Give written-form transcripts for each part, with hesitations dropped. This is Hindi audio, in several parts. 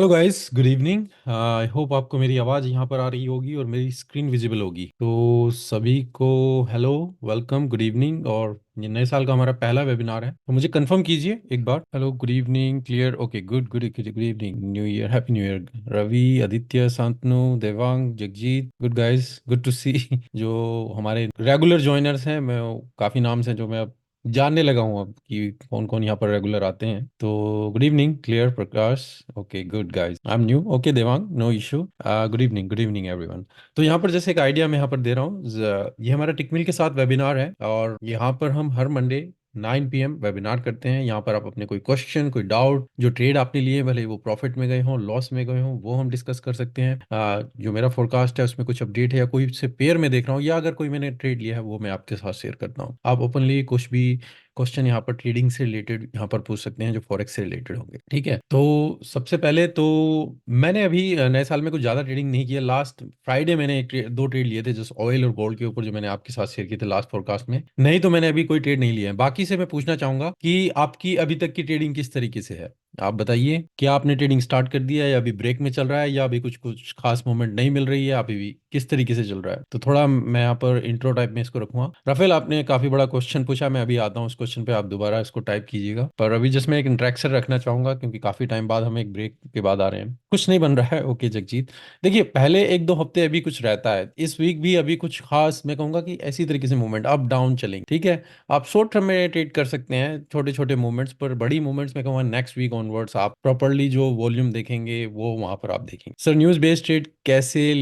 Hello guys, good evening. I hope आपको मेरी आवाज़ यहाँ पर आ रही होगी और मेरी स्क्रीन विजिबल होगी। तो सभी को हेलो, वेलकम, गुड इवनिंग। और ये नए साल का हमारा पहला वेबिनार है, तो मुझे कंफर्म कीजिए एक बार। Hello, good evening, clear, okay, good good good evening, new year, happy new year. Ravi, Aditya, Shantanu, Devang, Jagjit, good guys, good to see. जो हमारे रेगुलर ज्वाइनर्स हैं, मैं काफ़ी नाम से जो मैं अब जानने लगा हूँ अब कि कौन कौन यहाँ पर रेगुलर आते हैं। तो good evening, clear, Prakash, okay, good guys, I am new, okay, Devang, no issue. Good evening everyone. तो यहाँ पर जैसे एक आइडिया मैं यहाँ पर दे रहा हूँ, ये हमारा टिकमिल के साथ वेबिनार है और यहाँ पर हम हर मंडे 9 PM वेबिनार करते हैं। यहाँ पर आप अपने कोई क्वेश्चन, कोई डाउट, जो ट्रेड आपने लिए, भले वो प्रॉफिट में गए हों, लॉस में गए हों, वो हम डिस्कस कर सकते हैं। जो मेरा फोरकास्ट है उसमें कुछ अपडेट है या कोई से पेयर में देख रहा हूँ या अगर कोई मैंने ट्रेड लिया है वो मैं आपके साथ शेयर करता हूँ। आप ओपनली कुछ भी क्वेश्चन यहाँ पर ट्रेडिंग से रिलेटेड यहाँ पर पूछ सकते हैं जो फॉरेक्स से रिलेटेड होंगे। ठीक है, तो सबसे पहले तो मैंने अभी नए साल में कुछ ज़्यादा ट्रेडिंग नहीं किया। लास्ट फ्राइडे मैंने दो ट्रेड लिए थे, जैसे ऑयल और गोल्ड के ऊपर, जो मैंने आपके साथ शेयर किए थे लास्ट फोरकास्ट में। नहीं तो मैंने अभी कोई ट्रेड नहीं लिया है। बाकी से मैं पूछना चाहूंगा कि आपकी अभी तक की ट्रेडिंग किस तरीके से है। आप बताइए, क्या आपने ट्रेडिंग स्टार्ट कर दिया है या अभी ब्रेक में चल रहा है या अभी कुछ कुछ खास मूवमेंट नहीं मिल रही है, अभी भी किस तरीके से चल रहा है। तो थोड़ा मैं यहाँ पर इंट्रो टाइप में इसको रखूंगा। राफेल, आपने काफी बड़ा क्वेश्चन पूछा, मैं अभी आता हूँ उस क्वेश्चन पे, आप दोबारा इसको टाइप कीजिएगा। पर अभी जस्ट मैं एक इंटरेक्शन रखना चाहूंगा क्योंकि काफी टाइम बाद हम एक ब्रेक के बाद आ रहे हैं, कुछ नहीं बन रहा है। ओके जगजीत, देखिए पहले एक दो हफ्ते अभी कुछ रहता है, इस वीक भी अभी कुछ खास मैं कहूंगा कि ऐसी तरीके से मूवमेंट अप डाउन चलेंगे। ठीक है, आप शॉर्ट टर्म में ट्रेड कर सकते हैं छोटे छोटे मूवमेंट्स पर, बड़ी मूवमेंट्स में कहूँगा नेक्स्ट वीक ऑनवर्ड्स आप प्रॉपरली जो वॉल्यूम देखेंगे वो वहां पर आप देखेंगे। सर, न्यूज बेस्ड ट्रेड कैसे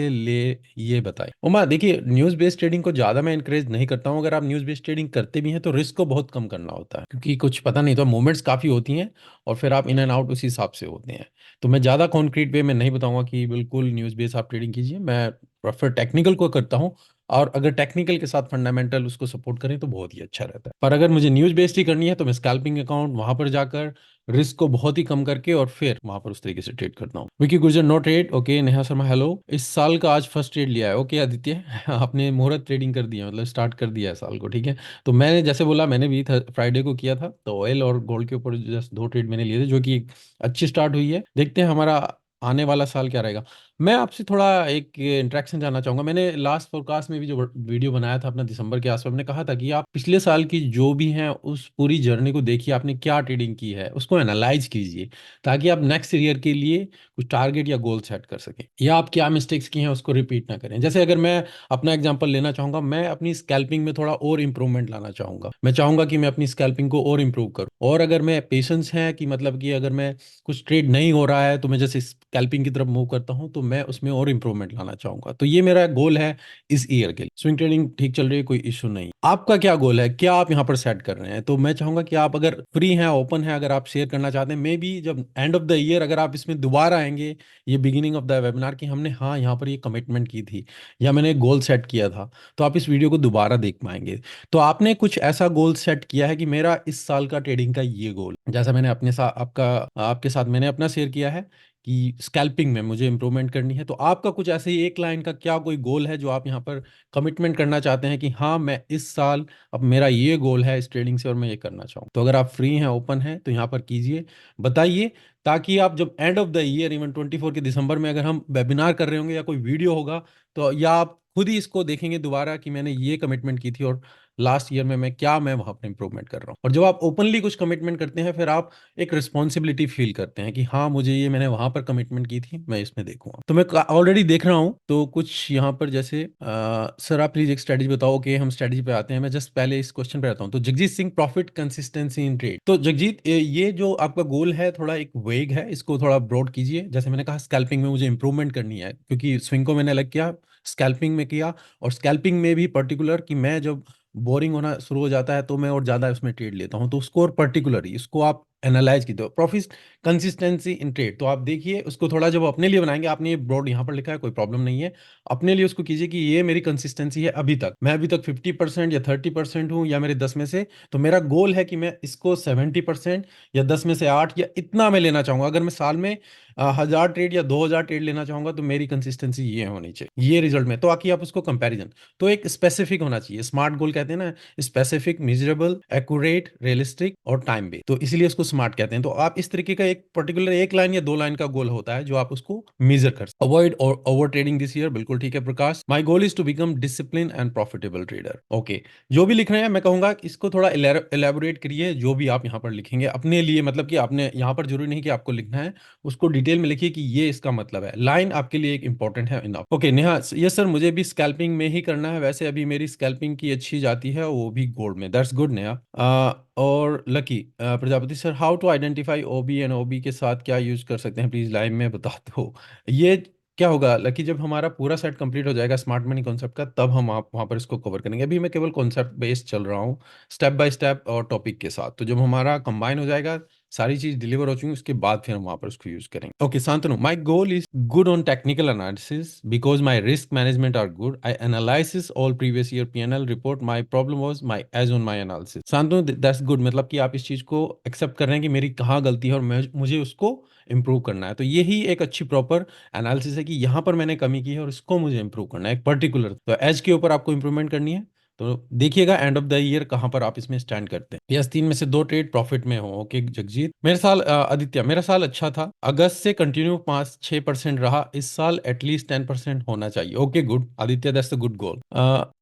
ले, ये बताएं। उमा, देखिए न्यूज बेस्ड ट्रेडिंग को ज्यादा मैं इंकरेज नहीं करता हूं। अगर आप न्यूज बेस्ड ट्रेडिंग करते भी हैं तो रिस्क को बहुत कम करना होता है, क्योंकि कुछ पता नहीं, तो मूवमेंट्स काफी होती हैं और फिर आप इन एंड आउट उसी हिसाब से होते हैं। तो मैं ज़्यादा कॉन्क्रीट वे में नहीं बताऊंगा कि बिल्कुल न्यूज़ बेस आप ट्रेडिंग कीजिए। मैं प्रेफर टेक्निकल को करता हूँ, और अगर टेक्निकल के साथ फंडामेंटल उसको सपोर्ट करें तो बहुत ही अच्छा रहता है। पर अगर मुझे न्यूज़ बेस्ड ही करनी है तो मैं स्कैल्पिंग अकाउंट वहां पर जाकर रिस्क को बहुत ही कम करके और फिर वहां पर उस तरीके से ट्रेड करता हूँ। Vicky Gurjar, no trade, okay. Neha Sharma, hello, इस साल का आज फर्स्ट ट्रेड लिया है, ओके आदित्य। आपने मुहूर्त ट्रेडिंग कर दिया, मतलब स्टार्ट कर दिया है साल को। ठीक है, तो मैंने जैसे बोला, मैंने भी फ्राइडे को किया था, तो ऑयल और गोल्ड के ऊपर जस्ट दो ट्रेड मैंने लिए थे, जो कि अच्छी स्टार्ट हुई है। देखते हैं हमारा आने वाला साल क्या रहेगा। मैं आपसे थोड़ा एक इंटरेक्शन जानना चाहूंगा। मैंने लास्ट पॉडकास्ट में भी जो वीडियो बनाया था अपना दिसंबर के आसपास, मैंने कहा था कि आप पिछले साल की जो भी हैं उस पूरी जर्नी को देखिए, आपने क्या ट्रेडिंग की है उसको एनालाइज कीजिए, ताकि आप नेक्स्ट ईयर के लिए कुछ टारगेट या गोल सेट कर सकें, या आप क्या मिस्टेक्स की हैं उसको रिपीट ना करें। जैसे अगर मैं अपना एग्जांपल लेना चाहूंगा, मैं अपनी स्कैल्पिंग में थोड़ा और इंप्रूवमेंट लाना चाहूंगा। मैं चाहूंगा कि मैं अपनी स्कैल्पिंग को और इंप्रूव करूं, और अगर मैं पेशेंस है कि मतलब कि अगर मैं कुछ ट्रेड नहीं हो रहा है तो मैं जैसे स्कैल्पिंग की तरफ मूव करता हूं, तो मैं उसमें और इंप्रूवमेंट लाना चाहूंगा। तो ये मेरा गोल है इस ईयर के लिए। स्विंग ट्रेडिंग ठीक चल रही है, कोई इशू नहीं। आपका क्या गोल है, क्या आप यहाँ पर सेट कर रहे हैं? तो मैं चाहूंगा कि आप अगर फ्री हैं, ओपन है, अगर आप शेयर करना चाहते हैं, मे बी जब एंड ऑफ द ईयर अगर आप इसमें दोबारा आएंगे, ये बिगिनिंग ऑफ द वेबिनार की हमने हाँ यहाँ पर ये कमिटमेंट की थी या मैंने गोल सेट किया था, तो आप इस वीडियो को दोबारा देख पाएंगे। तो आपने कुछ ऐसा गोल सेट किया है कि मेरा इस साल का ट्रेडिंग का ये गोल, जैसा मैंने अपने साथ आपके साथ मैंने अपना शेयर किया है कि स्कैल्पिंग में मुझे इंप्रूवमेंट करनी है। तो आपका कुछ ऐसे ही एक लाइन का क्या कोई गोल है जो आप यहाँ पर कमिटमेंट करना चाहते हैं कि हाँ मैं इस साल, अब मेरा ये गोल है इस ट्रेडिंग से और मैं ये करना चाहूँ। तो अगर आप फ्री हैं, ओपन हैं, तो यहाँ पर कीजिए, बताइए, ताकि आप जब end of the year even 24 के दिसंबर में अगर हम वेबिनार कर रहे होंगे या कोई वीडियो होगा, तो या आप खुद ही इसको देखेंगे दोबारा कि मैंने ये कमिटमेंट की थी और लास्ट ईयर में मैं वहां पर इंप्रूवमेंट कर रहा हूँ। और जब आप ओपनली कुछ कमिटमेंट करते हैं, फिर आप एक रिस्पॉन्सिबिलिटी फील करते हैं कि हाँ मुझे ये मैंने वहां पर कमिटमेंट की थी, मैं इसमें देखूंगा। तो मैं ऑलरेडी देख रहा हूँ, तो कुछ यहाँ पर जैसे सर आप प्लीज एक स्ट्रेटजी बताओ कि हम स्ट्रेटजी पे आते हैं। मैं जस्ट पहले इस क्वेश्चन पे आता हूँ। तो Jagjit Singh, profit consistency in trade. तो जगजीत, ये जो आपका गोल है थोड़ा एक वेग है, इसको थोड़ा ब्रॉड कीजिए। जैसे मैंने कहा स्कैल्पिंग में मुझे इंप्रूवमेंट करनी है, क्योंकि स्विंग को मैंने अलग किया, स्कैल्पिंग में किया, और स्कैल्पिंग में भी पर्टिकुलर कि मैं जब बोरिंग होना शुरू हो जाता है तो मैं और ज्यादा उसमें ट्रेड लेता हूं। तो उसको और पर्टिकुलरली इसको आप एनालाइज कीजिए, प्रॉफिट कंसिस्टेंसी इन ट्रेड। तो आप देखिए उसको थोड़ा, जब अपने लिए बनाएंगे, आपने ये ब्रॉड यहाँ पर लिखा है, कोई प्रॉब्लम नहीं है, अपने लिए उसको कीजिए कि ये मेरी कंसिस्टेंसी है। अभी तक मैं अभी तक 50% या 30% हूँ, या मेरे 10 में से, तो मेरा गोल है कि मैं इसको 70% या 10 में से 8 या इतना मैं लेना चाहूंगा। अगर मैं साल में 1000 ट्रेड या 2000 ट्रेड लेना चाहूंगा, तो मेरी कंसिस्टेंसी ये होनी चाहिए ये रिजल्ट में। तो आके आप उसको कंपैरिजन, तो एक स्पेसिफिक होना चाहिए, स्मार्ट गोल कहते हैं ना, स्पेसिफिक, मेजरेबल, एक्यूरेट, रियलिस्टिक और टाइम बेस्ड। तो इसीलिए उसको स्मार्ट कहते हैं। तो आप इस तरीके का एक पर्टिकुलर एक लाइन या 2 लाइन का गोल होता है जो आप उसको मेजर कर सकते। अवॉइड और ओवर ट्रेडिंग दिस ईयर, बिल्कुल ठीक है Prakash. My goal is to become discipline and profitable trader. Okay, जो भी लिख रहे हैं मैं कहूंगा कि इसको थोड़ा एलेबोरेट करिए, जो भी आप यहाँ पर लिखेंगे अपने लिए, मतलब कि आपने यहाँ पर जरूरी नहीं कि आपको लिखना है, उसको डिटेल में लिखिए कि ये इसका मतलब है। लाइन आपके लिए एक इंपॉर्टेंट है enough. Okay Neha, yes sir, मुझे भी स्कैल्पिंग में ही करना है, वैसे अभी मेरी स्कैल्पिंग की अच्छी जाती है, वो भी गोल्ड में। That's good Neha. और Lucky Prajapati sir, how to identify OB and OB के साथ क्या यूज कर सकते हैं, प्लीज लाइव में बता दो। ये क्या होगा लकी, जब हमारा पूरा सेट कंप्लीट हो जाएगा स्मार्ट मनी कॉन्सेप्ट का, तब हम आप वहाँ पर इसको कवर करेंगे। अभी मैं केवल कॉन्सेप्ट बेस्ड चल रहा हूँ, स्टेप बाय स्टेप और टॉपिक के साथ। तो जब हमारा कंबाइन हो जाएगा, सारी चीज डिलीवर हो चुकी, उसके बाद फिर हम वहाँ पर उसको यूज करेंगे। Okay Shantanu, my goal is good on technical analysis because my risk management are good. I analysis all previous year PNL report. My problem was my edge on my analysis. Shantanu, that's good, मतलब कि आप इस चीज को एक्सेप्ट कर रहे हैं कि मेरी कहाँ गलती है और मुझे उसको इंप्रूव करना है। तो यही एक अच्छी प्रॉपर एनालिसिस है कि यहाँ पर मैंने कमी की है और इसको मुझे इंप्रूव करना है, एक पर्टिकुलर तो एज के ऊपर आपको इंप्रूवमेंट करनी है। तो देखिएगा एंड ऑफ द ईयर कहाँ पर आप इसमें स्टैंड करते हैं। यस, 3 में से 2 ट्रेड प्रॉफिट में हो। ओके जगजीत, मेरे साल आदित्य, मेरा साल अच्छा था, अगस्त से कंटिन्यू 5-6% रहा, इस साल एटलीस्ट 10% होना चाहिए। Okay good Aditya, that's a good goal.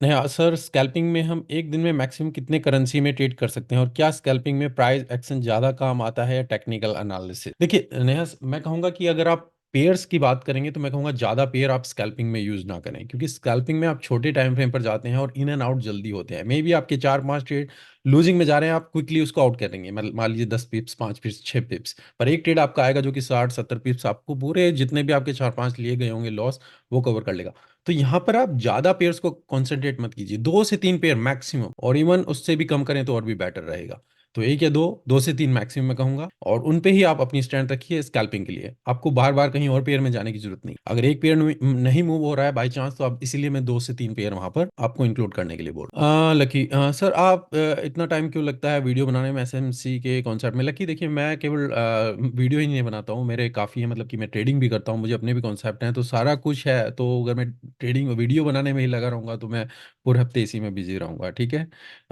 Neha sir, scalping में हम एक दिन में मैक्सिमम कितने करेंसी में ट्रेड कर सकते हैं, और क्या स्कैल्पिंग में प्राइस एक्शन ज्यादा काम आता है या टेक्निकल एनालिसिस? देखिए नेहा, मैं कहूंगा कि अगर आप पेयर्स की बात करेंगे तो मैं कहूंगा ज्यादा पेयर आप स्कैल्पिंग में यूज ना करें, क्योंकि स्कैल्पिंग में आप छोटे टाइम फ्रेम पर जाते हैं और इन एंड आउट जल्दी होते हैं। मे बी आपके 4-5 ट्रेड लूजिंग में जा रहे हैं, आप क्विकली उसको आउट करेंगे, मतलब मान लीजिए 10 पिप्स, 5 पिप्स, 6 पिप्स, पर एक ट्रेड आपका आएगा जो कि 60-70 पिप्स आपको पूरे जितने भी आपके 4-5 लिए गए होंगे लॉस, वो कवर कर लेगा। तो यहाँ पर आप ज्यादा पेयर्स को कॉन्सेंट्रेट मत कीजिए, 2 से 3 पेयर मैक्सिमम, और इवन उससे भी कम करें तो और भी बेटर रहेगा। तो 1 या 2, 2 से 3 मैक्सिमम मैं कहूंगा, और उन पे ही आप अपनी स्टैंड रखिए स्कैल्पिंग के लिए। आपको बार बार कहीं और पेयर में जाने की जरूरत नहीं। अगर एक पेयर नहीं मूव हो रहा है बाई चांस, तो आप इसीलिए मैं 2 से 3 पेयर वहां पर आपको इंक्लूड करने के लिए बोल रहा हूँ। लकी सर, आप इतना टाइम क्यों लगता है वीडियो बनाने में एसएमसी के कॉन्सेप्ट में? लकी देखिए, मैं केवल वीडियो ही नहीं बनाता हूँ, मेरे काफ़ी है, मतलब कि मैं ट्रेडिंग भी करता हूँ, मुझे अपने भी कॉन्सेप्ट हैं, तो सारा कुछ है। तो अगर मैं ट्रेडिंग वीडियो बनाने में ही लगा रहूंगा तो मैं पूरे हफ्ते इसी में बिजी रहूंगा, ठीक है।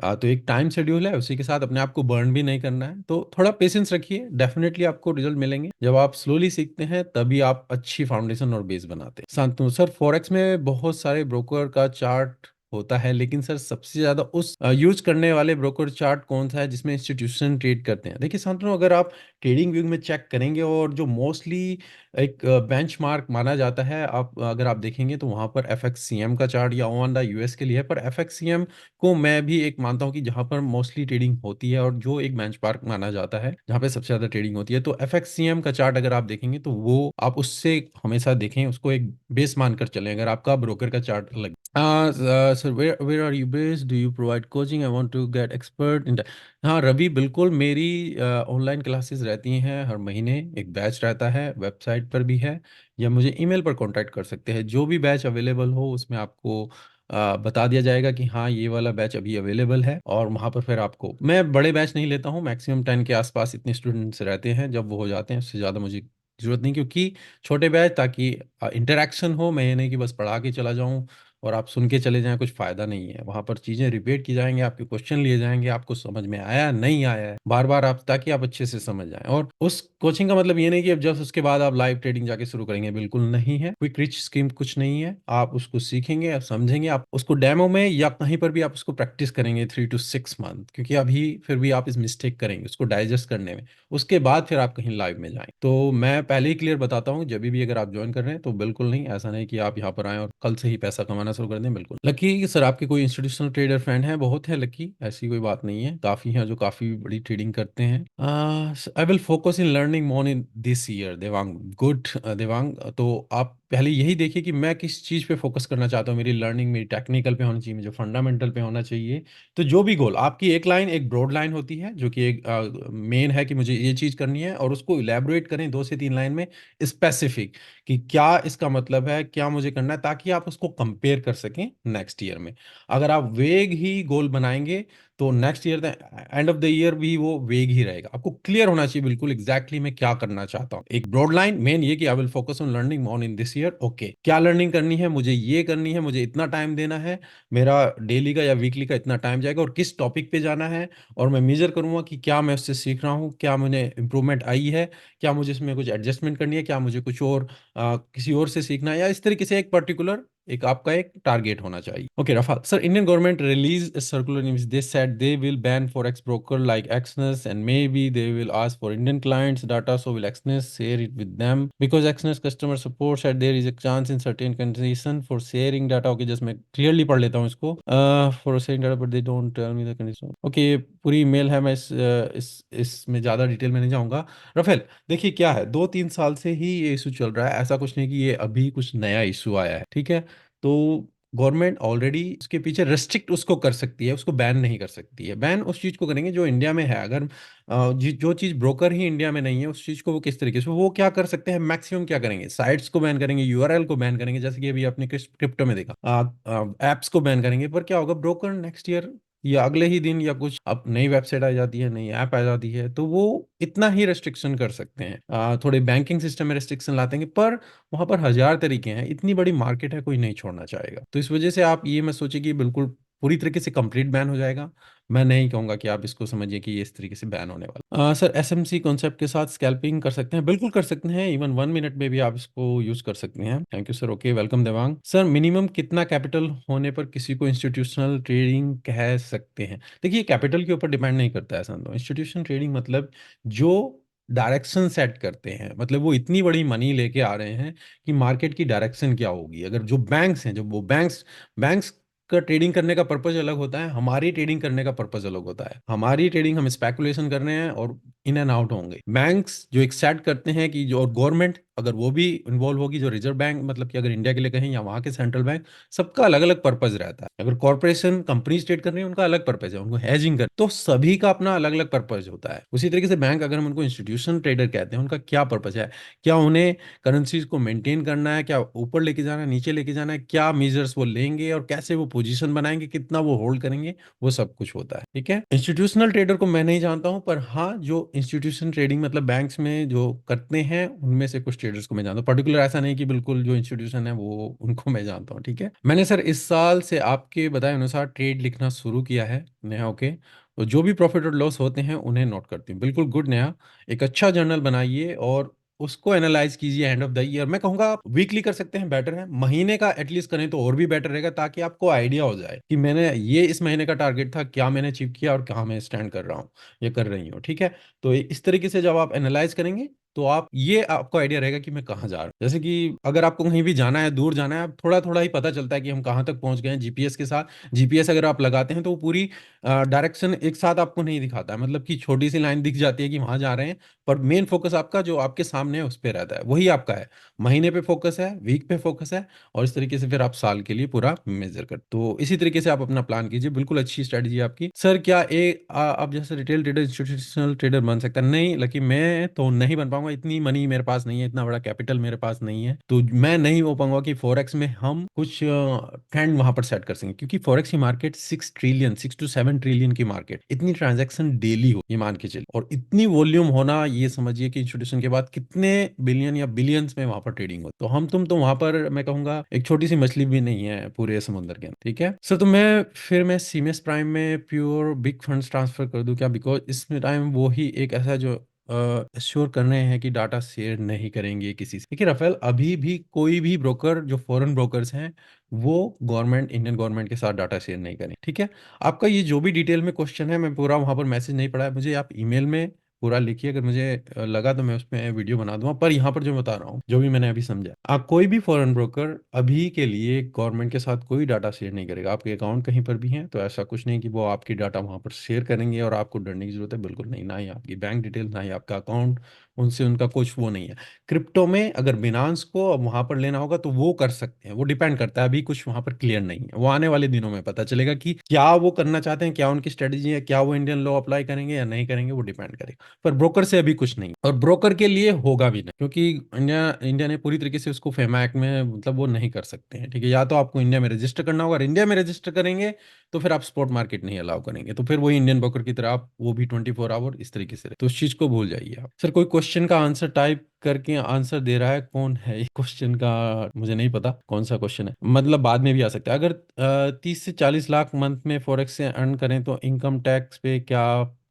तो एक टाइम शेड्यूल है, उसी के साथ अपने आप को बर्न भी नहीं करना है, तो थोड़ा पेशेंस रखिए, डेफिनेटली आपको रिजल्ट मिलेंगे। जब आप स्लोली सीखते हैं तभी आप अच्छी फाउंडेशन और बेस बनाते हैं। शांतनु सर, फॉरेक्स में बहुत सारे ब्रोकर का चार्ट होता है, लेकिन सर सबसे ज्यादा उस यूज करने वाले ब्रोकर चार्ट कौन सा है जिसमें इंस्टीट्यूशन ट्रेड करते हैं? देखिए शांतनु, अगर आप ट्रेडिंग व्यू में चेक करेंगे, और जो मोस्टली एक बेंचमार्क माना जाता है, आप अगर आप देखेंगे तो वहां पर एफएक्ससीएम का चार्ट या ऑन द यूएस के लिए है, पर एफएक्ससीएम को मैं भी एक मानता हूँ कि जहां पर मोस्टली ट्रेडिंग होती है और जो एक बेंचमार्क माना जाता है जहां पे सबसे ज्यादा ट्रेडिंग होती है, तो एफएक्ससीएम का चार्ट अगर आप देखेंगे तो वो आप उससे हमेशा देखें, उसको एक बेस मानकर चलें अगर आपका ब्रोकर का चार्ट अलग। Sir, where are you based, do you provide coaching, I want to get expert in. हाँ रवि, बिल्कुल, मेरी ऑनलाइन क्लासेस रहती हैं हर महीने, एक बैच रहता है, वेबसाइट पर भी है, या मुझे ईमेल पर कांटेक्ट कर सकते हैं। जो भी बैच अवेलेबल हो उसमें आपको बता दिया जाएगा कि हाँ ये वाला बैच अभी अवेलेबल है, और वहाँ पर फिर आपको, मैं बड़े बैच नहीं लेता हूँ, मैक्सिमम 10 के आसपास इतने स्टूडेंट्स रहते हैं, जब वो हो जाते हैं उससे ज़्यादा मुझे जरूरत नहीं, क्योंकि छोटे बैच ताकि इंटरेक्शन हो, मैं ये नहीं कि बस पढ़ा के चला जाऊँ और आप सुन के चले जाएं, कुछ फायदा नहीं है। वहां पर चीजें रिपीट की जाएंगे, आपके क्वेश्चन लिए जाएंगे, आपको समझ में आया नहीं आया है बार बार आप, ताकि आप अच्छे से समझ जाएं। और उस कोचिंग का मतलब ये नहीं कि अब जस्ट उसके बाद आप लाइव ट्रेडिंग जाके शुरू करेंगे, बिल्कुल नहीं है। क्विक रिच स्कीम कुछ नहीं है, आप उसको सीखेंगे, आप समझेंगे, आप उसको डेमो में या कहीं पर भी आप उसको प्रैक्टिस करेंगे 3 to 6 मंथ, क्योंकि अभी फिर भी आप इस मिस्टेक करेंगे उसको डाइजेस्ट करने में, उसके बाद फिर आप कहीं लाइव में जाएं। तो मैं पहले ही क्लियर बताता हूँ, जब भी अगर आप ज्वाइन कर रहे हैं तो बिल्कुल नहीं, ऐसा नहीं कि आप यहाँ पर आए और कल से ही पैसा कमाना शुरू कर दें, बिल्कुल। लकी सर, आपके कोई इंस्टीट्यूशनल ट्रेडर फ्रेंड है? बहुत है लकी, ऐसी कोई बात नहीं है, काफी हैं जो काफी बड़ी ट्रेडिंग करते हैं। I will focus in learning more in this year, Devang. Good Devang, तो आप पहले यही देखिए कि मैं किस चीज पे फोकस करना चाहता हूँ, मेरी लर्निंग मेरी टेक्निकल पे होनी चाहिए, मुझे फंडामेंटल पे होना चाहिए। तो जो भी गोल आपकी, एक लाइन, एक ब्रॉड लाइन होती है जो कि एक मेन है कि मुझे ये चीज करनी है, और उसको इलेबोरेट करें 2 से 3 लाइन में स्पेसिफिक, कि क्या इसका मतलब है, क्या मुझे करना है, ताकि आप उसको कंपेयर कर सकें नेक्स्ट ईयर में। अगर आप वेग ही गोल बनाएंगे तो next year end of the year भी वो वेग ही रहेगा। आपको क्लियर होना चाहिए बिल्कुल एग्जैक्टली मैं क्या करना चाहता हूँ। एक ब्रॉड लाइन मेन ये कि I will focus on learning on in this year. Okay, क्या लर्निंग करनी है, मुझे ये करनी है, मुझे इतना टाइम देना है, मेरा डेली का या वीकली का इतना टाइम जाएगा, और किस टॉपिक पे जाना है, और मैं मेजर करूंगा कि क्या मैं उससे सीख रहा हूँ, क्या मुझे इंप्रूवमेंट आई है, क्या मुझे इसमें कुछ एडजस्टमेंट करनी है, क्या मुझे कुछ और किसी और से सीखना है, या इस तरीके से एक पर्टिकुलर एक आपका एक टारगेट होना चाहिए। Okay Rafal sir, Indian government release circular in they said they will ban forex broker like Exness and maybe they will ask for Indian clients data, so will Exness share it with them because Exness customer support said there is a chance in certain condition for sharing data. Okay, just मैं क्लियरली पढ़ लेता हूँ इसको। For sharing data but they don't tell me the condition. Okay, पूरी ईमेल है, मैं इसमें ज़्यादा डिटेल में नहीं जाऊंगा। राफेल, देखिए क्या है, 2-3 साल से ही ये इशू चल रहा है, ऐसा कुछ नहीं कि ये अभी कुछ नया इशू आया है, ठीक है। तो गवर्नमेंट ऑलरेडी उसके पीछे रेस्ट्रिक्ट उसको कर सकती है, उसको बैन नहीं कर सकती है। बैन उस चीज को करेंगे जो इंडिया में है। अगर जो चीज ब्रोकर ही इंडिया में नहीं है, उस चीज को वो किस तरीके से वो क्या कर सकते हैं, मैक्सिमम क्या करेंगे, साइट्स को बैन करेंगे, यूआरएल को बैन करेंगे, जैसे कि अभी आपने क्रिप्टो में देखा, एप्स को बैन करेंगे। पर क्या होगा, ब्रोकर नेक्स्ट ईयर या अगले ही दिन या कुछ अब नई वेबसाइट आ जाती है, नई ऐप आ जाती है, तो वो इतना ही रेस्ट्रिक्शन कर सकते हैं। थोड़े बैंकिंग सिस्टम में रेस्ट्रिक्शन लाते हैं, पर वहां पर हजार तरीके हैं, इतनी बड़ी मार्केट है, कोई नहीं छोड़ना चाहेगा। तो इस वजह से आप ये मत सोचिए कि बिल्कुल पूरी तरीके से कंप्लीट बैन हो जाएगा। मैं नहीं कहूंगा कि आप इसको समझिए कि ये इस तरीके से बैन होने वाला। सर, एसएमसी कॉन्सेप्ट के साथ स्कैल्पिंग कर सकते हैं? बिल्कुल कर सकते हैं, इवन 1 मिनट में भी आप इसको यूज कर सकते हैं। Thank you sir. Okay, welcome Devang sir. Minimum कितना कैपिटल होने पर किसी को इंस्टीट्यूशनल ट्रेडिंग कह सकते हैं? देखिए, कैपिटल के ऊपर डिपेंड नहीं करता है समझो। इंस्टीट्यूशनल ट्रेडिंग मतलब जो डायरेक्शन सेट करते हैं, मतलब वो इतनी बड़ी मनी लेके आ रहे हैं कि मार्केट की डायरेक्शन क्या होगी। अगर जो बैंक्स हैं, जो वो बैंक्स का ट्रेडिंग करने का पर्पज अलग होता है, हमारी ट्रेडिंग करने का पर्पज अलग होता है। हमारी ट्रेडिंग हम स्पेकुलेशन कर रहे हैं और इन एंड आउट होंगे। बैंक्स जो एक सेट करते हैं कि जो, और गवर्नमेंट अगर वो भी इन्वॉल्व होगी, जो रिजर्व बैंक मतलब कि अगर इंडिया के लिए कहें या वहां के सेंट्रल बैंक, सबका अलग अलग पर्पज रहता है। अगर कॉर्पोरेशन कंपनी ट्रेड कर रही है, उनका अलग पर्पज है, उनको हैजिंग कर, तो सभी का अपना अलग अलग पर्पज होता है। उसी तरीके से बैंक, अगर हम उनको इंस्टीट्यूशन ट्रेडर कहते हैं, उनका क्या पर्पज है, क्या उन्हें करेंसीज को मेंटेन करना है, क्या ऊपर लेके जाना है, नीचे लेके जाना है, क्या मेजर्स वो लेंगे और कैसे वो पोजीशन बनाएंगे, कितना वो होल्ड करेंगे, वो सब कुछ होता है, ठीक है। इंस्टीट्यूशनल ट्रेडर को मैं नहीं जानता हूं, पर हाँ, जो इंस्टीट्यूशन ट्रेडिंग मतलब बैंक्स में जो करते हैं, उनमें से कुछ ट्रेडर्स को मैं जानता हूँ। पर्टिकुलर ऐसा नहीं कि बिल्कुल जो इंस्टीट्यूशन है वो उनको मैं जानता हूँ, ठीक है। मैंने सर इस साल से आपके बताए अनुसार ट्रेड लिखना शुरू किया है नेहा। ओके, तो जो भी प्रॉफिट और लॉस होते हैं उन्हें नोट करती हूँ। बिल्कुल गुड नेहा, एक अच्छा जर्नल बनाइए और उसको एनालाइज कीजिए एंड ऑफ द ईयर। मैं कहूंगा आप वीकली कर सकते हैं, बेटर है। महीने का एटलीस्ट करें तो और भी बेटर रहेगा, ताकि आपको आइडिया हो जाए कि मैंने ये इस महीने का टारगेट था, क्या मैंने अचीव किया और कहाँ मैं स्टैंड कर रहा हूँ या कर रही हूँ, ठीक है। तो इस तरीके से जब आप एनालाइज करेंगे तो आप ये आपको आइडिया रहेगा कि मैं कहाँ जा रहा हूँ। जैसे कि अगर आपको कहीं भी जाना है, दूर जाना है, आप थोड़ा थोड़ा ही पता चलता है कि हम कहाँ तक पहुंच गए हैं जीपीएस के साथ। जीपीएस अगर आप लगाते हैं तो वो पूरी डायरेक्शन एक साथ आपको नहीं दिखाता है, मतलब कि छोटी सी लाइन दिख जाती है कि वहां जा रहे हैं, पर मेन फोकस आपका जो आपके सामने है उस पर रहता है, वही आपका है। महीने पे फोकस है, वीक पे फोकस है, और इस तरीके से फिर आप साल के लिए पूरा मेजर कर। तो इसी तरीके से आप अपना प्लान कीजिए, बिल्कुल अच्छी स्ट्रेटजी है आपकी। सर, क्या आप जैसे रिटेल ट्रेडर इंस्टीट्यूशनल ट्रेडर बन सकता है? नहीं लकी, मैं तो नहीं बन पाऊंगा, इतनी मनी मेरे पास नहीं है, इतना बड़ा कैपिटल मेरे पास नहीं है, तो मैं नहीं हो पाऊंगा कि फॉरेक्स में हम कुछ ट्रेंड वहां पर सेट कर सकें, क्योंकि फॉरेक्स की मार्केट 6 ट्रिलियन, 6 to 7 ट्रिलियन की मार्केट, इतनी ट्रांजैक्शन डेली हो ये मान के चलिए, और इतनी वॉल्यूम होना, ये समझिए कि इंस्टीट्यूशन के बाद कितने बिलियन या बिलियंस में वहां पर ट्रेडिंग हो। तो हम तुम तो वहां पर मैं कहूंगा एक छोटी सी मछली भी नहीं है पूरे समुद्र के अंदर, ठीक है सर। तो मैं सीएमएस प्राइम में प्योर बिग फंड्स ट्रांसफर कर दूं क्या? बिकॉज इसमें टाइम वो ही एक ऐसा जो श्योर कर रहे हैं कि डाटा शेयर नहीं करेंगे किसी से। देखिए राफेल, अभी भी कोई भी ब्रोकर जो फॉरेन ब्रोकर्स हैं, वो गवर्नमेंट, इंडियन गवर्नमेंट के साथ डाटा शेयर नहीं करें, ठीक है। आपका ये जो भी डिटेल में क्वेश्चन है, मैं पूरा वहां पर मैसेज नहीं पढ़ा है, मुझे आप ईमेल में पूरा लिखिए, अगर मुझे लगा तो मैं उसमें वीडियो बना दूंगा। पर यहाँ पर जो बता रहा हूँ, जो भी मैंने अभी समझा, आप कोई भी फॉरेन ब्रोकर अभी के लिए गवर्नमेंट के साथ कोई डाटा शेयर नहीं करेगा। आपके अकाउंट कहीं पर भी हैं तो ऐसा कुछ नहीं कि वो आपकी डाटा वहां पर शेयर करेंगे और आपको डरने की जरूरत है, बिल्कुल नहीं। ना ही आपकी बैंक डिटेल, ना ही आपका अकाउंट, उनसे उनका कुछ वो नहीं है। क्रिप्टो में अगर बिनांस को अब वहां पर लेना होगा तो वो कर सकते हैं, वो डिपेंड करता है, अभी कुछ वहां पर क्लियर नहीं है। वो आने वाले दिनों में पता चलेगा कि क्या वो करना चाहते हैं, क्या उनकी स्ट्रेटेजी है, क्या वो इंडियन लॉ अप्लाई करेंगे या नहीं करेंगे, वो डिपेंड करेगा। पर ब्रोकर से अभी कुछ नहीं, और ब्रोकर के लिए होगा भी नहीं, क्योंकि इंडिया इंडिया ने पूरी तरीके से उसको फेमा एक्ट में, मतलब वो नहीं कर सकते हैं, ठीक है। या तो आपको इंडिया में रजिस्टर करना होगा, और इंडिया में रजिस्टर करेंगे तो फिर आप स्पॉट मार्केट नहीं अलाउ करेंगे, तो फिर वही इंडियन ब्रोकर की तरह आप, वो भी 24 आवर इस तरीके से, तो उस चीज को भूल जाइए आप। सर कोई क्वेश्चन का आंसर टाइप करके आंसर दे रहा है, कौन है ये? क्वेश्चन का मुझे नहीं पता कौन सा क्वेश्चन है, मतलब बाद में भी आ सकता है। अगर 30 से 40 लाख मंथ में फॉरेक्स से अर्न करें तो इनकम टैक्स पे क्या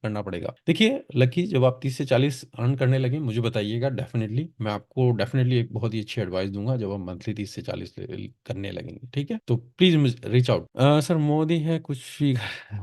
करना पड़ेगा? देखिए लकी, जब आप 30 से 40 अर्न करने लगे मुझे बताइएगा, डेफिनेटली मैं आपको डेफिनेटली एक बहुत ही अच्छी एडवाइस दूंगा जब आप मंथली 30 से 40 करने लगेंगे, ठीक है। तो प्लीज मुझे रीच आउट। सर मोदी है कुछ भी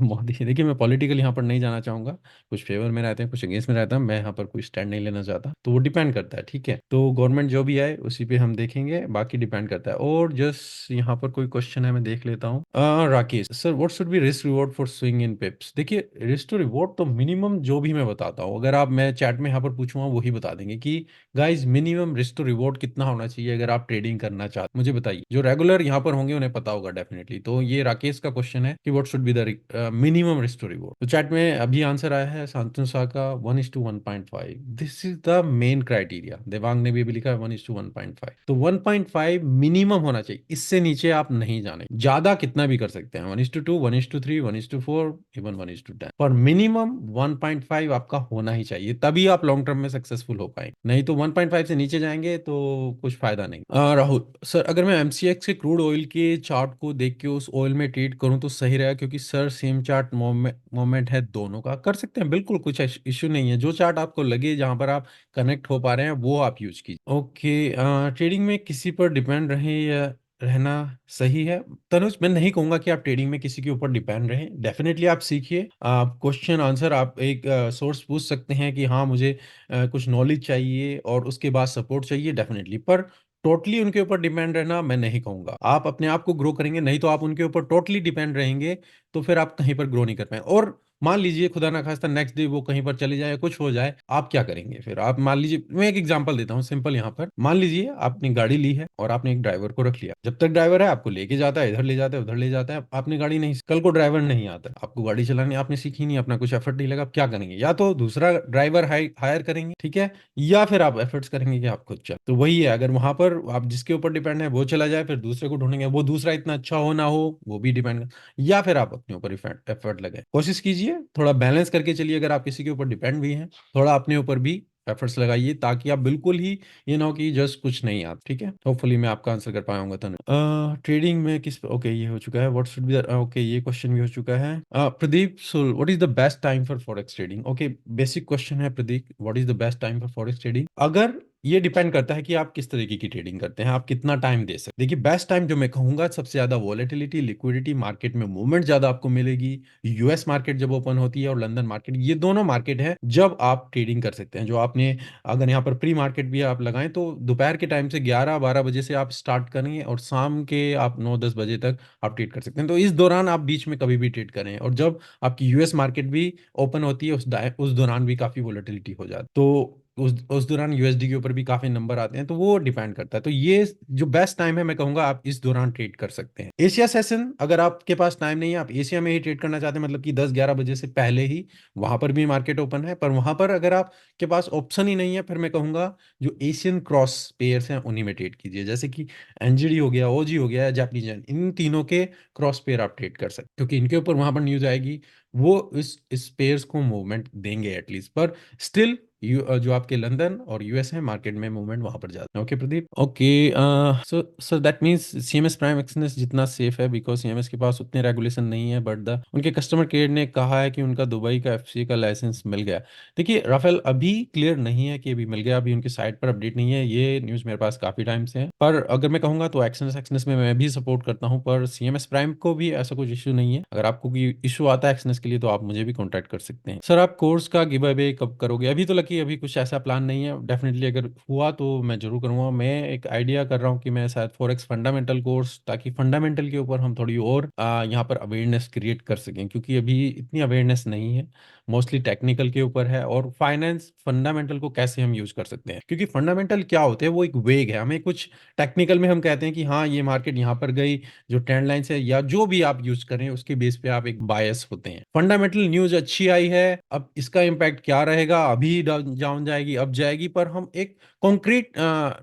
मोदी, देखिए मैं पॉलिटिकल यहाँ पर नहीं जाना चाहूंगा, कुछ फेवर में रहते हैं, कुछ अगेंस्ट में रहता है, मैं यहाँ पर कोई स्टैंड नहीं लेना चाहता, तो वो डिपेंड करता है, ठीक है। तो गवर्नमेंट जो भी आए उसी पे हम देखेंगे, बाकी डिपेंड करता है। और जस्ट यहाँ पर कोई क्वेश्चन है, मैं देख लेता हूँ। Rakesh sir, what should be risk reward for swing in पिप्स? देखिए रिस्क टू रिवॉर्ड तो मिनिमम जो भी मैं बताता हूँ, अगर आप, मैं चैट में यहाँ पर पूछूंगा वही बता देंगे कि guys minimum risk to reward कितना होना चाहिए अगर आप ट्रेडिंग करना चाहते, मुझे बताइए। जो रेगुलर यहाँ पर होंगे उन्हें पता होगा डेफिनेटली। तो ये राकेश का क्वेश्चन है कि what should be the minimum risk to reward. तो चैट में अभी आंसर आया है शांतनु शाह का 1:1.5, this is the main criteria. Devang ने भी अभी लिखा है 1:1.5, तो 1.5 मिनिमम होना चाहिए, इससे नीचे आप नहीं जाने। ज्यादा कितना भी कर सकते हैं, 1:2, 1:3, 1:4, इवन 1:10, पर मिनिमम 1.5 आपका होना ही चाहिए, तभी आप लॉन्ग टर्म में सक्सेसफुल हो पाएंगे। नहीं तो 1.5 से नीचे जाएंगे तो कुछ फायदा नहीं। राहुल सर, अगर मैं एमसीएक्स के क्रूड ऑयल के चार्ट को देख के उस ऑयल में ट्रेड करूं तो सही रहेगा? क्योंकि सर सेम चार्ट मोमेंट है दोनों का। कर सकते हैं बिल्कुल, कुछ इश्यू नहीं है, जो चार्ट आपको लगे जहां पर आप कनेक्ट हो पा रहे हैं वो आप यूज कीजिए। ओके, ट्रेडिंग में किसी पर डिपेंड रहे या रहना सही है? तनुज, मैं नहीं कहूंगा कि आप ट्रेडिंग में किसी के ऊपर डिपेंड रहें, डेफिनेटली आप सीखिए, आप क्वेश्चन आंसर, आप एक सोर्स पूछ सकते हैं कि हाँ मुझे कुछ नॉलेज चाहिए और उसके बाद सपोर्ट चाहिए, डेफिनेटली। पर टोटली उनके ऊपर डिपेंड रहना मैं नहीं कहूंगा। आप अपने आप को ग्रो करेंगे, नहीं तो आप उनके ऊपर टोटली डिपेंड रहेंगे तो फिर आप कहीं पर ग्रो नहीं कर पाएंगे। और मान लीजिए खुदा ना खास्ता नेक्स्ट डे वो कहीं पर चले जाए, कुछ हो जाए, आप क्या करेंगे फिर? आप मान लीजिए, मैं एक एग्जांपल देता हूँ सिंपल यहाँ पर, मान लीजिए आपने गाड़ी ली है और आपने एक ड्राइवर को रख लिया। जब तक ड्राइवर है आपको लेके जाता है, इधर ले जाता है उधर ले जाता है, आपने गाड़ी नहीं, कल को ड्राइवर नहीं आता, आपको गाड़ी चलानी आपने सीखी नहीं, अपना कुछ एफर्ट नहीं लगा, आप क्या करेंगे? या तो दूसरा ड्राइवर हायर करेंगे, ठीक है, या फिर आप एफर्ट्स करेंगे कि आप खुद चल। तो वही है, अगर वहां पर आप जिसके ऊपर डिपेंड है वो चला जाए, फिर दूसरे को ढूंढेंगे, वो दूसरा इतना अच्छा हो ना हो वो भी डिपेंड, या फिर आप अपने ऊपर एफर्ट लगे। कोशिश कीजिए थोड़ा बैलेंस करके चलिए, अगर आप किसी के ऊपर डिपेंड भी हैं थोड़ा अपने ऊपर भी एफर्ट्स लगाइए, ताकि आप बिल्कुल ही ये ना हो कि जस्ट कुछ नहीं आता, ठीक है। होपफुली मैं आपका आंसर कर पाऊंगा। ट्रेडिंग में किस, ओके ये हो चुका है, व्हाट शुड बी, ओके ये क्वेश्चन भी हो चुका है। प्रदीप सुल, what is the best time for forex trading? Okay, basic question है Pradeep, what is the best time for forex trading? अगर ये डिपेंड करता है कि आप किस तरीके की ट्रेडिंग करते हैं, आप कितना टाइम दे सकते। देखिए बेस्ट टाइम जो मैं कहूंगा, सबसे ज्यादा वॉलेटिलिटी, लिक्विडिटी, मार्केट में मूवमेंट ज्यादा आपको मिलेगी, यूएस मार्केट जब ओपन होती है और लंदन मार्केट, ये दोनों मार्केट है जब आप ट्रेडिंग कर सकते हैं। जो आपने, अगर यहाँ पर प्री मार्केट भी आप लगाएं तो दोपहर के टाइम से 11-12 बजे से आप स्टार्ट करेंगे और शाम के आप 9-10 बजे तक आप ट्रेड कर सकते हैं। तो इस दौरान आप बीच में कभी भी ट्रेड करें, और जब आपकी यूएस मार्केट भी ओपन होती है उस दौरान भी काफी वॉलेटिलिटी हो जाती है, तो उस दौरान यूएसडी के ऊपर भी काफी नंबर आते हैं, तो वो डिपेंड करता है। तो ये जो बेस्ट टाइम है मैं कहूंगा आप इस दौरान ट्रेड कर सकते हैं। एशिया सेशन, अगर आपके पास टाइम नहीं है, आप एशिया में ही ट्रेड करना चाहते हैं, मतलब कि 10-11 बजे से पहले ही वहां पर भी मार्केट ओपन है, पर वहां पर अगर आपके पास ऑप्शन ही नहीं है, फिर मैं कहूंगा जो एशियन क्रॉस पेयर्स हैं उन्हीं में ट्रेड कीजिए, जैसे कि एनजीडी हो गया, ओजी हो गया, जापानीज येन, इन तीनों के क्रॉस पेयर आप ट्रेड कर सकते हैं, क्योंकि इनके ऊपर वहां पर न्यूज आएगी, वो इस पेयर्स को मूवमेंट देंगे एटलीस्ट। पर स्टिल जो आपके लंदन और यूएस है मार्केट में मूवमेंट वहां पर जाता है। Okay Pradeep, okay, so so that means CMS prime Exness जितना सेफ है, बिकॉज सीएमएस के पास उतने रेगुलेशन नहीं है, बट द उनके कस्टमर केयर ने कहा है कि उनका दुबई का एफसी का लाइसेंस मिल गया। देखिए राफेल, अभी क्लियर नहीं है कि अभी मिल गया, अभी उनकी साइट पर अपडेट नहीं है, ये न्यूज़ मेरे पास काफ़ी टाइम से है। पर अगर मैं कहूँगा तो एक्सनेस एक्सनेस में मैं भी सपोर्ट करता हूँ, पर सीएमएस प्राइम को भी ऐसा कुछ इशू नहीं है। अगर आपको कोई इशू आता है एक्सनेस के लिए तो आप मुझे भी कॉन्टैक्ट कर सकते हैं। सर आप कोर्स का गिव अवे कब करोगे? अभी तो कि अभी कुछ ऐसा प्लान नहीं है। डेफिनेटली अगर हुआ तो मैं जरूर करूंगा। मैं एक आइडिया कर रहा हूँ कि मैं शायद फॉरेक्स फंडामेंटल कोर्स, ताकि फंडामेंटल के ऊपर हम थोड़ी और यहाँ पर अवेयरनेस क्रिएट कर सकें, क्योंकि अभी इतनी अवेयरनेस नहीं है। मोस्टली टेक्निकल के ऊपर है, और फाइनेंस फंडामेंटल को कैसे हम यूज कर सकते हैं, क्योंकि फंडामेंटल क्या होते हैं वो एक वेग है। हमें कुछ टेक्निकल में हम कहते हैं कि हाँ ये मार्केट यहाँ पर गई, जो ट्रेंड लाइन है या जो भी आप यूज करें उसके बेस पे आप एक बायस होते हैं। फंडामेंटल न्यूज अच्छी आई है, अब इसका इम्पैक्ट क्या रहेगा, अभी डाउन जाएगी अब जाएगी, पर हम एक कॉन्क्रीट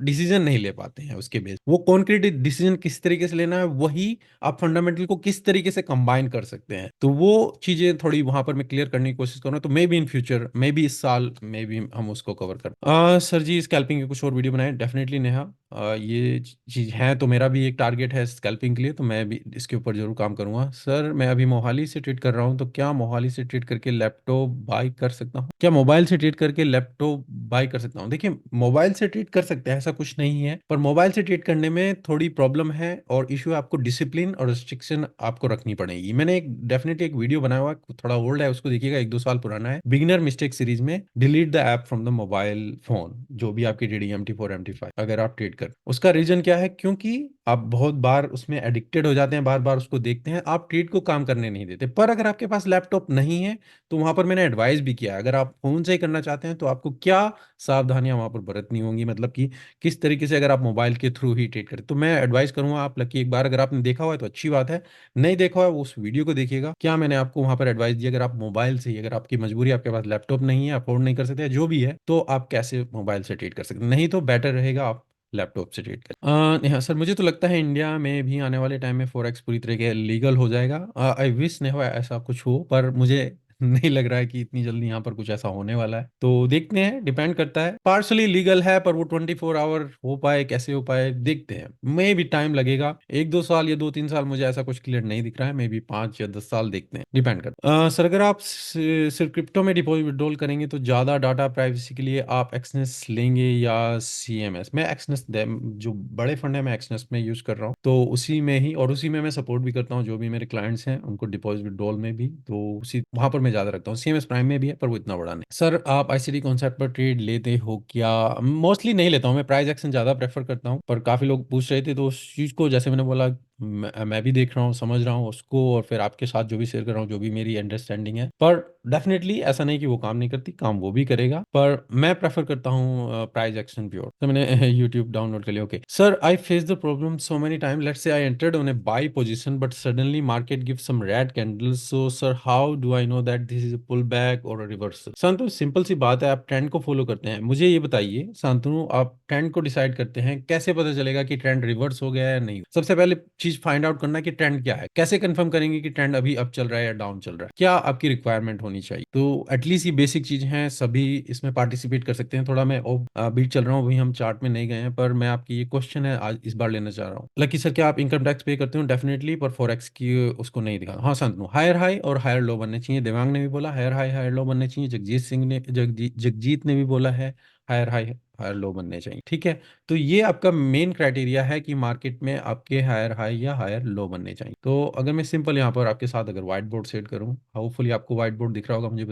डिसीजन नहीं ले पाते हैं उसके बेस। वो कॉन्क्रीट डिसीजन किस तरीके से लेना है, वही आप फंडामेंटल को किस तरीके से कंबाइन कर सकते हैं, तो वो चीजें थोड़ी वहां पर मैं क्लियर करने की कोशिश कर रहा हूँ। तो may be in future, may be इस साल, मे बी हम उसको कवर कर सर जी स्कैल्पिंग के कुछ और वीडियो बनाए डेफिनेटली नेहा। ये चीज है तो मेरा भी एक टारगेट है स्कैल्पिंग के लिए, तो मैं भी इसके ऊपर जरूर काम करूंगा। सर मैं अभी मोहाली से ट्रेड कर रहा हूँ, तो क्या मोहाली से ट्रेड करके लैपटॉप बाई कर सकता हूँ? क्या मोबाइल से ट्रेड करके लैपटॉप बाई कर सकता हूँ? देखिए मोबाइल से ट्रेड कर सकते हैं, ऐसा कुछ नहीं है, पर मोबाइल से ट्रेड करने में थोड़ी प्रॉब्लम है और इशू है। आपको डिसिप्लिन और रिस्ट्रिक्शन आपको रखनी पड़ेगी। मैंने एक डेफिनेटली एक वीडियो बनाया हुआ है, थोड़ा ओल्ड है, उसको देखिएगा, 1-2 साल पुराना है, बिगिनर मिस्टेक सीरीज में, delete the app from the mobile phone, जो भी आपकी DD MT4 MT5 अगर आप ट्रेड कर। उसका रीजन क्या है? क्योंकि आप बहुत बार उसमें एडिक्टेड हो जाते हैं, बार बार उसको देखते हैं, आप ट्रेड को काम करने नहीं देते। पर अगर आपके पास लैपटॉप नहीं है तो वहां पर मैंने एडवाइस भी किया है, अगर आप फोन से ही करना चाहते हैं तो आपको क्या सावधानियां वहां पर बरतनी होंगी, मतलब कि किस तरीके से अगर आप मोबाइल के थ्रू ही ट्रेड करें। तो मैं एडवाइस करूंगा आप लकी एक बार अगर आपने देखा हुआ है तो अच्छी बात है, नहीं देखा हुआ है वो उस वीडियो को देखिएगा, क्या मैंने आपको वहां पर एडवाइस दी। अगर आप मोबाइल से ही, अगर आपकी मजबूरी आपके पास लैपटॉप नहीं है, अफोर्ड नहीं कर सकते, जो भी है, तो आप कैसे मोबाइल से ट्रेड कर सकते हैं। नहीं तो बेटर रहेगा आप लैपटॉप से ट्रेड करें। नेहा सर मुझे तो लगता है इंडिया में भी आने वाले टाइम में फॉरेक्स पूरी तरीके लीगल हो जाएगा। आई विश नेहा ऐसा कुछ हो, पर मुझे नहीं लग रहा है कि इतनी जल्दी यहाँ पर कुछ ऐसा होने वाला है। तो देखते हैं, डिपेंड करता है। पार्शली लीगल है, पर वो 24 आवर हो पाए कैसे हो पाए देखते हैं। मे भी टाइम लगेगा, 1-2 साल या 2-3 साल, मुझे ऐसा कुछ क्लियर नहीं दिख रहा है। मे बी 5 या 10 साल, देखते हैं, डिपेंड करता है। सर अगर आप सिर्फ क्रिप्टो में डिपॉजिट विड्रॉल करेंगे तो ज्यादा डाटा प्राइवेसी के लिए आप एक्सनेस लेंगे या CMS? मैं एक्सनेस, जो बड़े फंड है मैं एक्सनेस में यूज कर रहा हूँ, तो उसी में ही, और उसी में मैं सपोर्ट भी करता हूँ जो भी मेरे क्लाइंट्स हैं उनको डिपॉजिट विड्रॉल में भी, तो उसी वहां पर मैं ज्यादा रखता हूँ। CMS प्राइम में भी है पर वो इतना बड़ा नहीं। सर आप ICD कॉन्सेप्ट पर ट्रेड लेते हो क्या? मोस्टली नहीं लेता हूँ मैं, प्राइस एक्शन ज्यादा प्रेफर करता हूँ, पर काफी लोग पूछ रहे थे तो उस चीज को, जैसे मैंने बोला, मैं भी देख रहा हूँ, समझ रहा हूँ उसको, और फिर आपके साथ जो भी शेयर कर रहा हूँ, जो भी मेरी अंडरस्टैंडिंग है। पर डेफिनेटली ऐसा नहीं कि वो काम नहीं करती, काम वो भी करेगा, पर मैं प्रेफर करता हूँ प्राइस एक्शन प्योर। तो मैंने यूट्यूब डाउनलोड कर लिया। Okay sir, I face the problem so many time, let's say I entered on a buy position but suddenly market give some red candles, so sir how do I know that this is a pullback or a reversal? Shantanu simple सी बात है, आप ट्रेंड को फॉलो करते हैं। मुझे ये बताइए शांतनु, आप ट्रेंड को डिसाइड करते हैं, कैसे पता चलेगा कि ट्रेंड रिवर्स हो गया है या नहीं? सबसे पहले चीज फाइंड आउट करना कि ट्रेंड क्या है। कैसे कंफर्म करेंगे कि ट्रेंड अभी अप चल रहा है या डाउन चल रहा है? क्या आपकी रिक्वायरमेंट होनी चाहिए? तो एटलीस्ट ये बेसिक चीज हैं, सभी इसमें पार्टिसिपेट कर सकते हैं। थोड़ा मैं बीट चल रहा हूँ, अभी हम चार्ट में नहीं गए हैं, पर मैं आपकी ये क्वेश्चन है आज इस बार लेना चाह रहा हूँ। लकी सर क्या आप इनकम टैक्स पे करते हो? डेफिनेटली, पर फॉरेक्स की उसको नहीं दिखा। हाँ शांतनु, हायर हाई और हायर लो बनने चाहिए। देवांग ने भी बोला हायर हाई हायर लो बनने चाहिए। जगजीत ने भी बोला है हायर हाई हायर लो बनने चाहिए। ठीक है, तो ये आपका मेन क्राइटेरिया है कि मार्केट में आपके हायर हाई या हायर लो बनने चाहिए। तो अगर मैं सिंपल यहाँ पर आपके साथ अगर व्हाइट बोर्ड सेट करूँ, होपफुली आपको व्हाइट बोर्ड दिख रहा होगा, मुझे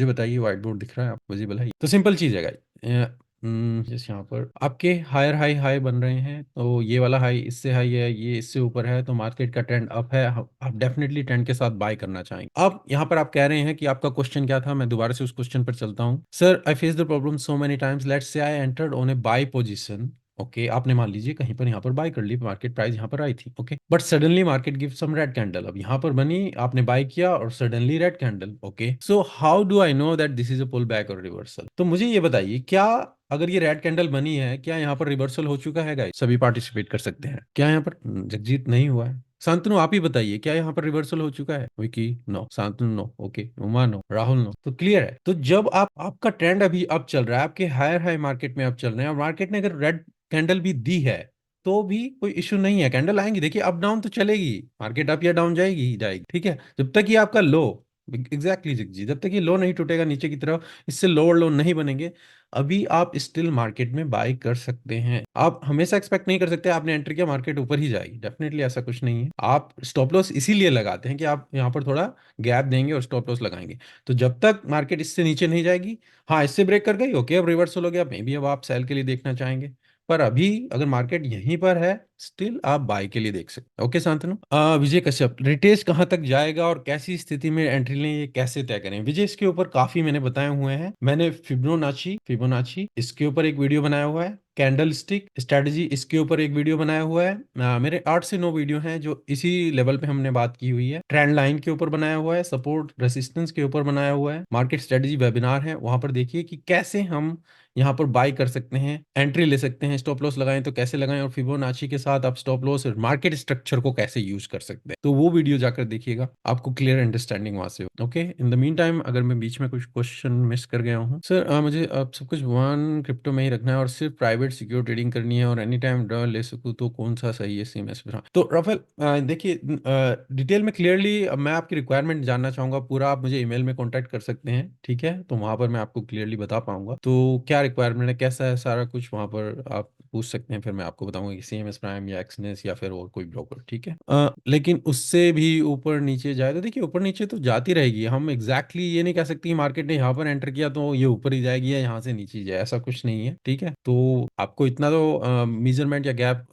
बताइए व्हाइट बोर्ड दिख रहा है आपको, विजिबल है? तो सिंपल चीज है गाइस, जैसे यहाँ पर आपके हायर हाई हाई बन रहे हैं, तो ये वाला हाई इससे हाई है, ये इससे ऊपर है, तो मार्केट का ट्रेंड अप है, आप डेफिनेटली ट्रेंड के साथ बाय करना चाहेंगे। अब यहाँ पर आप कह रहे हैं कि आपका क्वेश्चन क्या था, मैं दोबारा से उस क्वेश्चन पर चलता हूँ। Sir I face the problem so many times, let's say I entered on a buy position. Okay आपने मान लीजिए कहीं पर यहाँ पर बाय कर ली, मार्केट प्राइस यहाँ पर आई थी, okay, but suddenly market give some red candle, अब यहाँ पर बनी, आपने बाय किया और suddenly red candle. Okay so how do I know that this is a pullback or reversal? तो मुझे ये बताइए, क्या अगर ये रेड कैंडल बनी है, क्या यहाँ पर रिवर्सल हो चुका है गाइस? सभी पार्टिसिपेट कर सकते हैं। क्या यहाँ पर जगजीत नहीं हुआ है? शांतनु आप ही बताइए, क्या यहाँ पर रिवर्सल हो चुका है? Vicky no, Shantanu no, okay, Uma no, Rahul no, तो क्लियर है। तो जब आपका ट्रेंड अभी अप चल रहा है, आपके हायर हाई मार्केट में अप चल रहे हैं, और मार्केट ने अगर रेड कैंडल भी दी है तो भी कोई इश्यू नहीं है, कैंडल आएंगी, देखिए अप डाउन तो चलेगी, मार्केट अप या डाउन जाएगी ही जाएगी, ठीक है, जब तक ये आपका लो एग्जैक्टली जी, जब तक ये लो नहीं टूटेगा नीचे की तरफ, इससे लोअर लो नहीं बनेंगे, अभी आप स्टिल मार्केट में बाय कर सकते हैं। आप हमेशा एक्सपेक्ट नहीं कर सकते आपने एंटर किया मार्केट ऊपर ही जाएगी, डेफिनेटली ऐसा कुछ नहीं है। आप स्टॉप लॉस इसीलिए लगाते हैं कि आप यहाँ पर थोड़ा गैप देंगे और स्टॉप लॉस लगाएंगे। तो जब तक मार्केट इससे नीचे नहीं जाएगी, हाँ इससे ब्रेक कर गई, ओके, अब रिवर्सल हो गया, मे बी अब आप सेल के लिए देखना चाहेंगे। पर अभी अगर मार्केट यहीं पर है, स्टिल आप बाय के लिए देख सकते हैं। ओके शांतनु। विजय कश्यप, रिटेस्ट कहाँ तक जाएगा और कैसी स्थिति में एंट्री लें, ये कैसे तय करें? विजय इसके ऊपर काफी मैंने बताए हुए हैं। मैंने फिबोनाची फिबोनाची इसके ऊपर एक वीडियो बनाया हुआ है। कैंडल स्टिक स्ट्रेटजी इसके ऊपर एक वीडियो बनाया हुआ है। मेरे 8 से 9 वीडियो हैं जो इसी लेवल पे हमने बात की हुई है। ट्रेंड लाइन के ऊपर बनाया हुआ है, सपोर्ट रेसिस्टेंस के ऊपर बनाया हुआ है, मार्केट स्ट्रेटजी वेबिनार है, वहां पर देखिए कि कैसे हम यहाँ पर बाय कर सकते हैं, एंट्री ले सकते हैं, स्टॉप लॉस लगाएं तो कैसे लगाएं, और फिबोनाची के साथ आप स्टॉप लॉस और मार्केट स्ट्रक्चर को कैसे यूज कर सकते हैं। तो वो वीडियो जाकर देखिएगा, आपको क्लियर अंडरस्टैंडिंग वहां से हो। Okay, in the mean time अगर मैं बीच में कुछ क्वेश्चन मिस कर गया हूँ सर, मुझे अब सब कुछ वन क्रिप्टो में ही रखना है और सिर्फ प्राइवेट सिक्योर ट्रेडिंग करनी है और एनी टाइम ड्रॉ ले सकूँ तो कौन सा सही है सीएमएस पे? हाँ, तो राफेल देखिए, डिटेल में क्लियरली मैं आपकी रिक्वायरमेंट जानना चाहूंगा पूरा, आप मुझे ईमेल में कांटेक्ट कर सकते हैं, ठीक है? तो वहां पर मैं आपको क्लियरली बता पाऊंगा तो क्या रिक्वायरमेंट है, कैसा है, सारा कुछ वहां पर आप पूछ सकते हैं, फिर मैं आपको बताऊंगा कि सीएमएस प्राइम या एक्सनेस या फिर और कोई ब्रोकर, ठीक है? लेकिन उससे भी ऊपर नीचे जाए तो देखिए, ऊपर नीचे तो जाती रहेगी, हम एग्जैक्टली ये नहीं कह सकते कि मार्केट ने यहाँ पर एंटर किया तो ये ऊपर ही जाएगी या यहाँ से नीचे ही जाए, ऐसा कुछ नहीं है, ठीक है? तो आपको इतना तो मेजरमेंट या गैप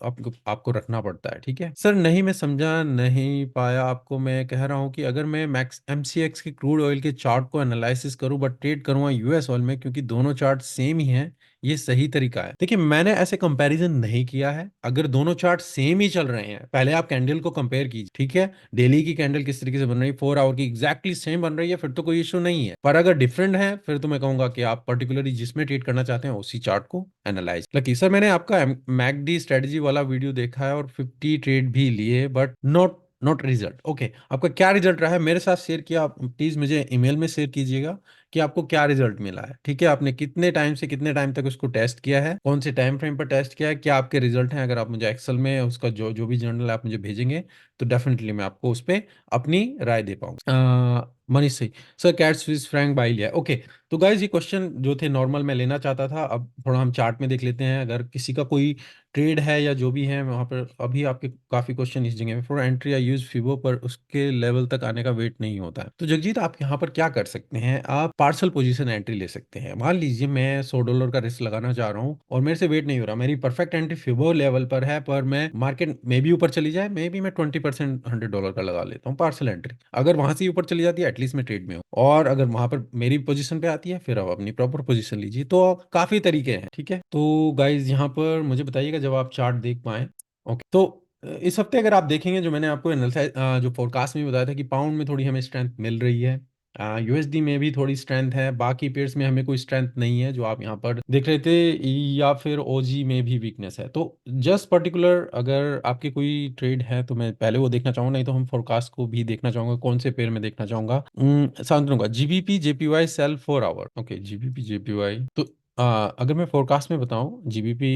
आपको रखना पड़ता है, ठीक है सर? नहीं, मैं समझा नहीं पाया आपको। मैं कह रहा हूँ कि अगर मैं मैक्स एमसीएक्स के क्रूड ऑयल के चार्ट को एनालिसिस करूं बट ट्रेड करूंगा यूएस ऑयल में, क्योंकि दोनों चार्ट सेम ही हैं, ये सही तरीका है? देखिए, मैंने ऐसे कंपैरिजन नहीं किया है। अगर दोनों चार्ट सेम ही चल रहे हैं, पहले आप कैंडल को कंपेयर कीजिए, ठीक है? डेली की कैंडल किस तरीके से बन रही है, 4 आवर की एग्जैक्टली सेम बन रही है, फिर तो कोई इशू नहीं है। पर अगर डिफरेंट है, फिर तो मैं कहूंगा कि आप पर्टिकुलरली जिसमें ट्रेड करना चाहते हैं उसी चार्ट को एनालाइज। लकी सर, मैंने आपका मैकडी स्ट्रेटजी वाला वीडियो देखा है और 50 ट्रेड भी लिए बट नॉट रिजल्ट। ओके, आपका क्या रिजल्ट रहा है मेरे साथ शेयर किया, आप प्लीज मुझे ईमेल में शेयर कीजिएगा कि आपको क्या रिजल्ट मिला है, ठीक है? आपने कितने टाइम से कितने टाइम तक उसको टेस्ट किया है, कौन से टाइम फ्रेम पर टेस्ट किया है, क्या आपके रिजल्ट हैं? अगर आप मुझे एक्सेल में उसका जो जो भी जर्नल आप मुझे भेजेंगे तो डेफिनेटली मैं आपको उस पर अपनी राय दे पाऊंगा। मनीष सही, sir CAD Swiss franc buy लिया, ओके। तो गाइज ये क्वेश्चन जो थे नॉर्मल मैं लेना चाहता था, अब थोड़ा हम चार्ट में देख लेते हैं। अगर किसी का कोई ट्रेड है या जो भी है वहां पर, अभी आपके काफी क्वेश्चन इस जगह में, फॉर एंट्री या यूज फिबो पर उसके लेवल तक आने का वेट नहीं होता है। तो जगजीत, आप यहाँ पर क्या कर सकते हैं, आप पार्सल पोजीशन एंट्री ले सकते हैं। मान लीजिए मैं $100 का रिस्क लगाना चाह रहा हूँ और मेरे से वेट नहीं हो रहा, मेरी परफेक्ट एंट्री फिबो लेवल पर है, पर मैं मार्केट में भी ऊपर चली जाए, मे बी मैं 20% $100 का लगा लेता हूँ पार्सल एंट्री। अगर वहां से ही ऊपर चली जाती है, एटलीस्ट मैं ट्रेड में हूँ, और अगर वहां पर मेरी पोजीशन पे आती है, फिर आप अपनी प्रॉपर पोजीशन लीजिए। तो काफी तरीके हैं, ठीक है? तो गाइज यहाँ पर मुझे बताइएगा जब आप चार्ट देख पाए। ओके, तो इस हफ्ते अगर आप देखेंगे, जो मैंने आपको एनालिसाइज जो फोरकास्ट में भी बताया था कि पाउंड में थोड़ी हमें स्ट्रेंथ मिल रही है, यूएसडी में भी थोड़ी स्ट्रेंथ है, बाकी पेयर्स में हमें कोई स्ट्रेंथ नहीं है जो आप यहाँ पर देख रहे थे, या फिर ओजी में भी वीकनेस है। तो जस्ट पर्टिकुलर अगर आपकी कोई ट्रेड है तो मैं पहले वो देखना चाहूंगा, नहीं तो हम फोरकास्ट को भी देखना चाहूंगा, कौन से पेयर में देखना चाहूंगा। शांतनु का GBP JPY sell 4 hour, okay, GBP JPY. तो अगर मैं फोरकास्ट में बताऊं जीबीपी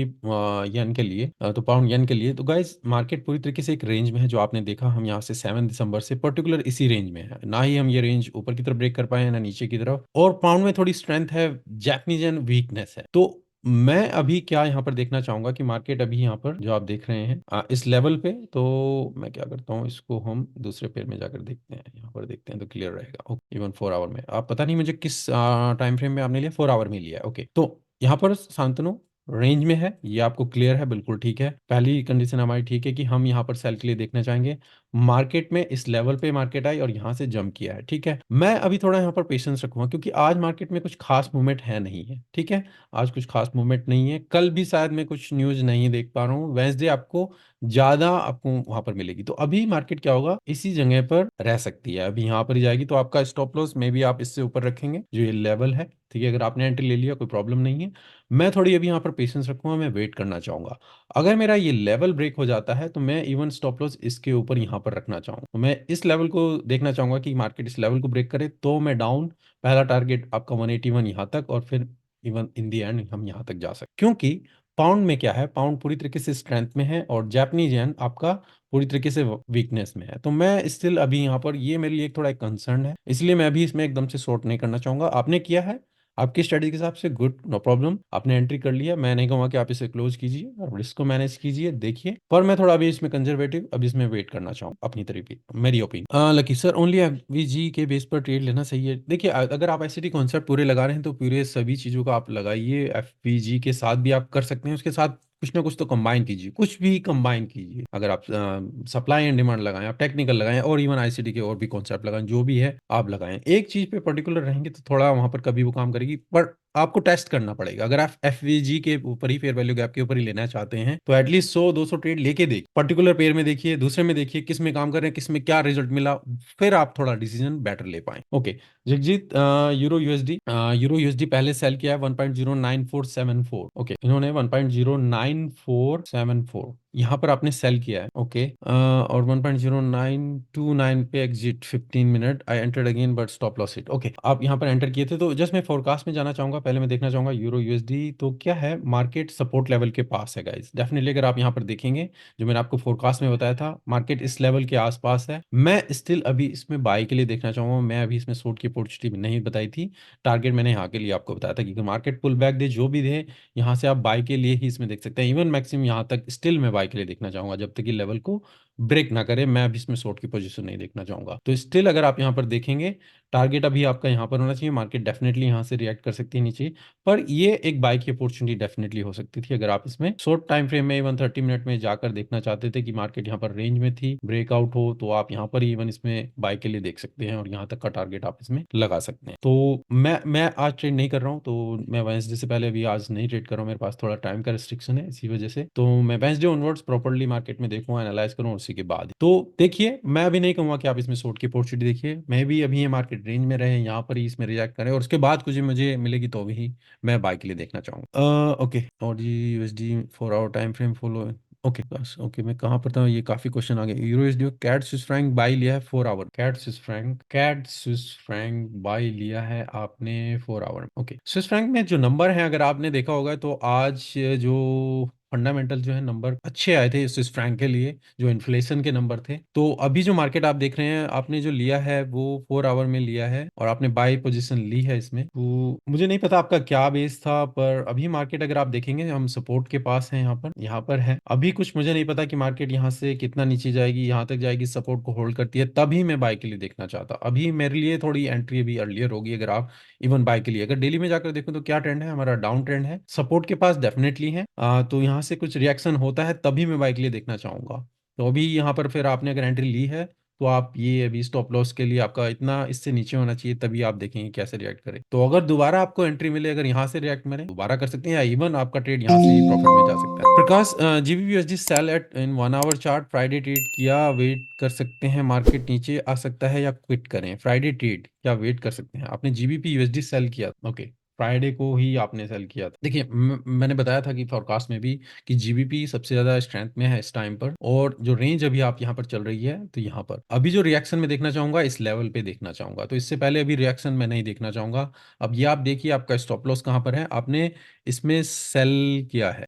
येन के लिए, तो पाउंड येन के लिए, तो गाइस मार्केट पूरी तरीके से एक रेंज में है, जो आपने देखा हम यहाँ से 7 दिसंबर से पर्टिकुलर इसी रेंज में है, ना ही हम ये रेंज ऊपर की तरफ ब्रेक कर पाए हैं ना नीचे की तरफ, और पाउंड में थोड़ी स्ट्रेंथ है, जैपनीज एंड वीकनेस है। तो मैं अभी क्या यहाँ पर देखना चाहूंगा कि मार्केट अभी यहाँ पर जो आप देख रहे हैं इस लेवल पे, तो मैं क्या करता हूँ, इसको हम दूसरे पेयर में जाकर देखते हैं, यहाँ पर देखते हैं तो क्लियर रहेगा। ओके, इवन 4 आवर में, आप पता नहीं मुझे किस टाइम फ्रेम में आपने लिया, 4 आवर में लिया है, ओके। तो यहाँ पर शांतनु रेंज में है, ये आपको क्लियर है, बिल्कुल ठीक है। पहली कंडीशन हमारी ठीक है कि हम यहाँ पर सेल के लिए देखना चाहेंगे। मार्केट में इस लेवल पे मार्केट आई और यहाँ से जंप किया है, ठीक है। मैं अभी थोड़ा यहाँ पर पेशेंस रखूंगा क्योंकि आज मार्केट में कुछ खास मूवमेंट है नहीं है, ठीक है? आज कुछ खास मूवमेंट नहीं है, कल भी शायद मैं कुछ न्यूज नहीं देख पा रहा हूँ, वेंसडे आपको ज्यादा आपको वहां पर मिलेगी। तो अभी मार्केट क्या होगा, इसी जगह पर रह सकती है, अभी यहाँ पर ही जाएगी। तो आपका स्टॉप लॉस में भी आप इससे ऊपर रखेंगे जो ये लेवल है, ठीक है? अगर आपने एंट्री ले लिया कोई प्रॉब्लम नहीं है। मैं थोड़ी अभी यहाँ पर पेशेंस रखूंगा, मैं वेट करना चाहूंगा। अगर मेरा ये लेवल ब्रेक हो जाता है तो मैं इवन स्टॉप लॉस इसके ऊपर यहाँ पर रखना चाहूंगा, तो मैं इस लेवल को देखना चाहूंगा कि मार्केट इस लेवल को ब्रेक करे तो मैं डाउन, पहला टारगेट आपका 181 यहाँ तक, और फिर इवन इन दी एंड हम यहाँ तक जा सकते, क्योंकि पाउंड में क्या है, पाउंड पूरी तरीके से स्ट्रेंथ में है और जापानीज येन आपका पूरी तरीके से वीकनेस में है। तो मैं स्टिल अभी यहाँ पर, ये मेरे लिए एक थोड़ा एक कंसर्न है, इसलिए मैं अभी इसमें एकदम से शॉर्ट नहीं करना चाहूंगा। आपने किया है आपकी स्ट्रेटजी के हिसाब से, गुड, नो प्रॉब्लम, आपने एंट्री कर लिया। मैं नहीं कहूँगा कि आप इसे क्लोज कीजिए और रिस्क को मैनेज कीजिए, देखिए, पर मैं थोड़ा अभी इसमें कंजर्वेटिव, अभी इसमें वेट करना चाहूँ अपनी तरीके, मेरी opinion. Lucky sir, only FVG के बेस पर ट्रेड लेना सही है? देखिए, अगर आप ऐसे कॉन्सेप्ट पूरे लगा रहे हैं तो पूरे सभी चीज़ों का आप लगाइए। एफवीजी के साथ भी आप कर सकते हैं, उसके साथ कुछ ना कुछ तो कंबाइन कीजिए, कुछ भी कंबाइन कीजिए। अगर आप सप्लाई एंड डिमांड लगाएं, आप टेक्निकल लगाएं, और इवन आईसीटी के और भी कॉन्सेप्ट लगाएं, जो भी है आप लगाएं। एक चीज पे पर्टिकुलर रहेंगे तो थोड़ा वहां पर कभी वो काम करेगी, पर आपको टेस्ट करना पड़ेगा। अगर आप एफवीजी के ऊपर ही, फेयर वैल्यू गैप के ऊपर ही लेना चाहते हैं, तो एटलीस्ट 100-200 ट्रेड लेके देखिए, पर्टिकुलर पेयर में देखिए, दूसरे में देखिए, किस में काम कर रहे हैं, किस में क्या रिजल्ट मिला, फिर आप थोड़ा डिसीजन बेटर ले पाए। ओके जगजीत, यूरो यूएसडी पहले सेल किया है 1.09474। ओके, इन्होंने 1.09474 यहाँ पर आपने सेल किया है। ओके, और 1.0929 पे exit 15 minute, I entered again but stop loss hit. Okay, आप यहाँ पर एंटर किए थे। तो जस्ट मैं फोरकास्ट में जाना चाहूंगा, पहले मैं देखना चाहूंगा यूरो यूएसडी तो क्या है, मार्केट सपोर्ट लेवल के पास है गाइस। डेफिनेटली अगर आप यहाँ पर देखेंगे, जो मैंने आपको फोरकास्ट में बताया था, मार्केट इस लेवल के आसपास है। मैं स्टिल अभी इसमें बाई के लिए देखना चाहूंगा। मैं अभी इसमें शॉर्ट की अपॉर्चुनिटी नहीं बताई थी, टारगेट मैंने यहाँ के लिए आपको बताया था, क्योंकि मार्केट पुल बैक दे जो भी दे, यहाँ से आप बाई के लिए ही इसमें देख सकते हैं। इवन मैक्सिमम यहाँ तक स्टिल मैं बाई के लिए देखना चाहूंगा, जब तक कि लेवल को ब्रेक ना करे। मैं अभी इसमें शॉर्ट की पोजीशन नहीं देखना चाहूंगा। तो स्टिल अगर आप यहाँ पर देखेंगे, टारगेट अभी आपका यहाँ पर होना चाहिए। मार्केट डेफिनेटली यहाँ से रिएक्ट कर सकती है नीचे, पर ये एक बाय की अपॉर्चुनिटी डेफिनेटली हो सकती थी, अगर आप इसमें शॉर्ट टाइम फ्रेम में इवन 30 मिनट में जाकर देखना चाहते थे कि मार्केट यहाँ पर रेंज में थी, ब्रेकआउट हो, तो आप यहाँ पर इवन इसमें बाय के लिए देख सकते हैं, और यहाँ तक का टारगेट आप इसमें लगा सकते हैं। तो मैं आज ट्रेड नहीं कर रहा हूँ, तो मैं वेंसडे से पहले अभी आज नहीं ट्रेड कर रहा हूँ, मेरे पास थोड़ा टाइम का रिस्ट्रिक्शन है, इसी वजह से। तो मैं वेंसडे ऑनवर्ड्स प्रॉपर्ली मार्केट में देखूंगा, एनालाइज करूँ, उसी के बाद। तो देखिए, मैं अभी नहीं कहूंगा कि आप इसमें शॉर्ट की अपॉर्चुनिटी देखिए, मैं भी अभी ये मार्केट रेंज में रहे, यहाँ पर ही इसमें रिएक्ट करें, और उसके बाद कुछ मुझे मिलेगी तो भी मैं बाय के लिए देखना चाहूंगा। ओके, और G USD 4 hour time frame follow. Okay बस, ओके, मैं कहाँ पर था, ये काफी क्वेश्चन आ गए। Euro USD CAD Swiss franc buy लिया है 4 hour, CAD Swiss franc buy लिया है आपने 4 आवर। ओके, स्विस फ्रैंक में जो नंबर है, अगर आपने देखा होगा, तो आज जो फंडामेंटल जो है नंबर अच्छे आए थे स्विस फ्रैंक के लिए, जो इन्फ्लेशन के नंबर थे। तो अभी जो मार्केट आप देख रहे हैं, आपने जो लिया है वो 4 आवर में लिया है, और आपने बाय पोजीशन ली है इसमें। तो मुझे नहीं पता आपका क्या बेस था, पर अभी मार्केट अगर आप देखेंगे, हम सपोर्ट के पास हैं, यहाँ पर है अभी। कुछ मुझे नहीं पता कि मार्केट यहाँ से कितना नीचे जाएगी, यहाँ तक जाएगी, सपोर्ट को होल्ड करती है, तभी मैं बाय के लिए देखना चाहता। अभी मेरे लिए थोड़ी एंट्री अभी अर्लियर होगी, अगर आप इवन बाय के लिए अगर डेली में जाकर देखो तो क्या ट्रेंड है हमारा, डाउन ट्रेंड है, सपोर्ट के पास डेफिनेटली है। तो यहाँ से कुछ रिएक्शन होता है तभी मैं बाय के लिए देखना चाहूंगा। तो अभी यहाँ पर फिर आपने अगर एंट्री ली है, तो आप ये अभी स्टॉप लॉस के लिए आपका इतना इससे नीचे होना चाहिए, तभी आप देखेंगे कैसे रिएक्ट करे। तो अगर दोबारा आपको एंट्री मिले, अगर यहाँ से रिएक्ट मिले, दोबारा कर सकते हैं, या इवन आपका ट्रेड यहाँ से ही प्रॉफिट में जा सकता है। प्रकाश, जीबीपीएसडी cell eight in 1 our chart, Friday trade किया, वेट कर सकते हैं मार्केट नीचे आ सकता है, या क्विट करें? फ्राइडे ट्रेड क्या वेट कर सकते हैं? आपने जीबीपी यूएसडी सेल किया, ओके, फ्राइडे को ही आपने सेल किया था। देखिए, मैंने बताया था कि फोरकास्ट में भी कि जीबीपी सबसे ज्यादा स्ट्रेंथ में है इस टाइम पर, और जो रेंज अभी आप यहाँ पर चल रही है, तो यहाँ पर अभी जो रिएक्शन में देखना चाहूंगा, इस लेवल पे देखना चाहूंगा। तो इससे पहले अभी रिएक्शन में नहीं देखना चाहूंगा। अब ये आप देखिए, आपका स्टॉप लॉस कहाँ पर है, आपने इसमें सेल किया है,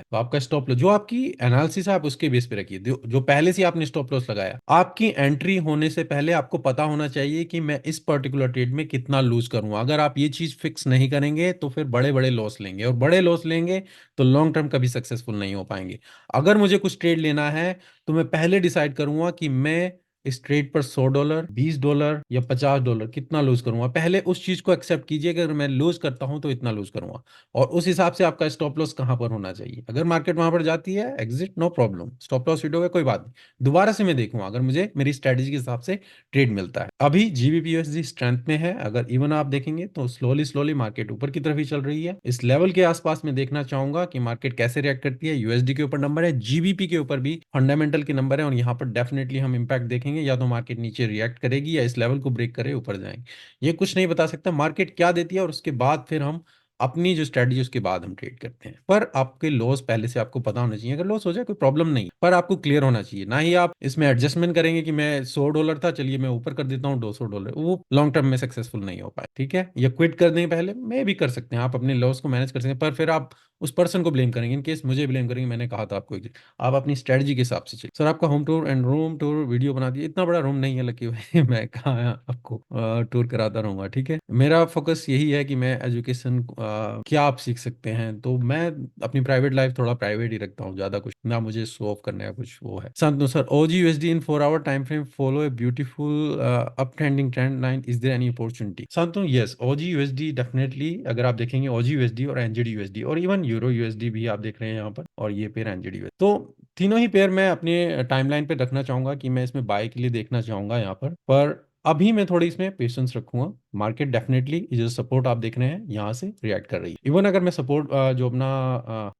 तो आपका स्टॉप लॉस जो आपकी एनालिसिस है, आप उसके बेस पे रखिए। जो पहले से आपने स्टॉप लॉस लगाया, आपकी एंट्री होने से पहले आपको पता होना चाहिए कि मैं इस पर्टिकुलर ट्रेड में कितना लूज करूंगा। अगर आप ये चीज फिक्स नहीं करेंगे, तो फिर बड़े बड़े लॉस लेंगे, और बड़े लॉस लेंगे तो लॉन्ग टर्म कभी सक्सेसफुल नहीं हो पाएंगे। अगर मुझे कुछ ट्रेड लेना है, तो मैं पहले डिसाइड करूंगा कि मैं इस ट्रेड पर $100, $20 या $50 कितना लूज करूंगा। पहले उस चीज को एक्सेप्ट कीजिए कि अगर मैं लूज करता हूं तो इतना लूज करूंगा, और उस हिसाब से आपका स्टॉप लॉस कहां पर होना चाहिए। अगर मार्केट वहां पर जाती है, exit, no problem, stop loss hit हो गया, कोई बात नहीं, दोबारा से मैं देखूंगा अगर मुझे मेरी स्ट्रेटेजी के हिसाब से ट्रेड मिलता है। अभी जीबीपीएसजी स्ट्रेंथ में है, अगर इवन आप देखेंगे तो स्लोली स्लोली मार्केट ऊपर की तरफ ही चल रही है। इस लेवल के आसपास में देखना चाहूंगा कि मार्केट कैसे रिएक्ट करती है। यूएसडी के ऊपर नंबर है, जीबीपी के ऊपर भी फंडामेंटल के नंबर है, और यहाँ पर डेफिनेटली हम इंपैक्ट देखेंगे, या तो मार्केट नीचे रिएक्ट करेगी, या इस लेवल को ब्रेक करे ऊपर जाएंगे। ये कुछ नहीं बता सकता मार्केट क्या देती है, और उसके बाद फिर हम अपनी जो स्ट्रेटजी, उसके बाद हम ट्रेड करते हैं। पर आपके लॉस पहले से आपको पता होना चाहिए। अगर लॉस हो जाए कोई प्रॉब्लम नहीं, पर आपको क्लियर होना चाहिए। ना ही आप इसमें एडजस्टमेंट करेंगे कि मैं $100 था, चलिए मैं ऊपर कर देता हूँ $200, वो लॉन्ग टर्म में सक्सेसफुल नहीं हो पाए। ठीक है, ये क्विट करने के पहले मैं भी कर सकते हैं, आप अपने लॉस को मैनेज कर सकते हैं, पर फिर आप उस पर्सन को ब्लेम करेंगे, इन केस मुझे ब्लेम करेंगे, मैंने कहा था आपको एक दिन। आप अपनी स्ट्रेटजी के हिसाब से चलिए। सर आपका home tour and room tour video बना दिए, इतना बड़ा रूम नहीं है लकी भाई मैं कहाँ आपको टूर कराता रहूंगा, ठीक है। मेरा फोकस यही है कि मैं एजुकेशन क्या आप सीख सकते हैं, तो मैं अपनी प्राइवेट लाइफ थोड़ा प्राइवेट ही रखता हूँ, ज्यादा कुछ ना मुझे शो ऑफ करने का कुछ वो है। Santanu sir, Aussie USD in 4 hour time frame follow a beautiful up trending trend line, is there any opportunity? Santanu yes, Aussie USD definitely, अगर आप देखेंगे ओजी यूएसडी और एनजेडी यूएसडी और इवन यूरो यूएसडी भी आप देख रहे हैं यहाँ पर, और ये पेयर एनजेडी यूएसडी, तो तीनों ही पेयर मैं अपने टाइमलाइन पे रखना चाहूंगा कि मैं इसमें बाय के लिए देखना चाहूंगा यहाँ पर अभी मैं थोड़ी इसमें पेशेंस रखूंगा। मार्केट डेफिनेटली जो सपोर्ट आप देख रहे हैं यहाँ से रिएक्ट कर रही है। इवन अगर मैं सपोर्ट जो अपना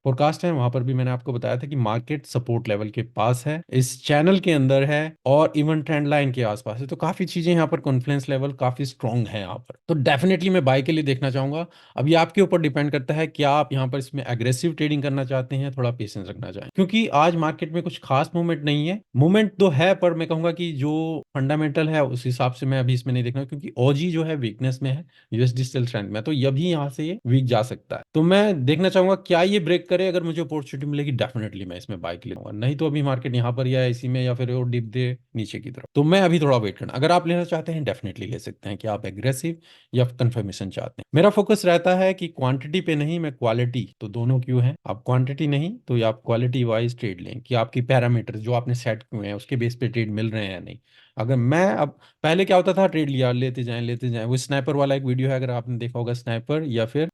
फोरकास्ट है वहां पर भी मैंने आपको बताया था कि मार्केट सपोर्ट लेवल के पास है, इस चैनल के अंदर है और इवन ट्रेंड लाइन के आसपास है, तो काफी चीजें यहाँ पर कॉन्फिडेंस लेवल काफी स्ट्रांग है यहाँ पर, तो डेफिनेटली मैं बाय के लिए देखना चाहूंगा। अब ये आपके ऊपर डिपेंड करता है कि आप यहाँ पर इसमें एग्रेसिव ट्रेडिंग करना चाहते हैं, थोड़ा पेशेंस रखना चाहें, क्योंकि आज मार्केट में कुछ खास मूवमेंट नहीं है। मूवमेंट तो है पर मैं कहूंगा कि जो फंडामेंटल है उस हिसाब से मैं अभी इसमें नहीं देखना, क्योंकि ओजी जो है वीकनेस में है, यूएसडी स्टिल स्ट्रेंथ में, तो ये भी यहाँ से ये वीक जा सकता है। तो मैं देखना चाहूंगा क्या ये ब्रेक करे, अगर मुझे अपॉर्चुनिटी मिलेगी डेफिनेटली मैं इसमें बाय के लिए लूंगा, नहीं तो अभी मार्केट यहाँ पर या इसी में या फिर और डिप दे नीचे की तरफ, तो मैं अभी थोड़ा वेट करना। अगर आप लेना चाहते हैं डेफिनेटली ले सकते हैं, कि आप एग्रेसिव या कंफर्मेशन चाहते हैं। मेरा फोकस रहता है कि क्वांटिटी पे नहीं, मैं क्वालिटी, तो दोनों क्यों है, आप क्वांटिटी नहीं तो या आप क्वालिटी वाइज ट्रेड लें, कि आपकी पैरामीटर जो आपने सेट किए हैं उसके बेस पे ट्रेड मिल रहे हैं या नहीं। अगर मैं अब, पहले क्या होता था, ट्रेड लिया लेते जाएं, वो स्नाइपर वाला एक वीडियो है अगर आपने देखा होगा, स्नाइपर या फिर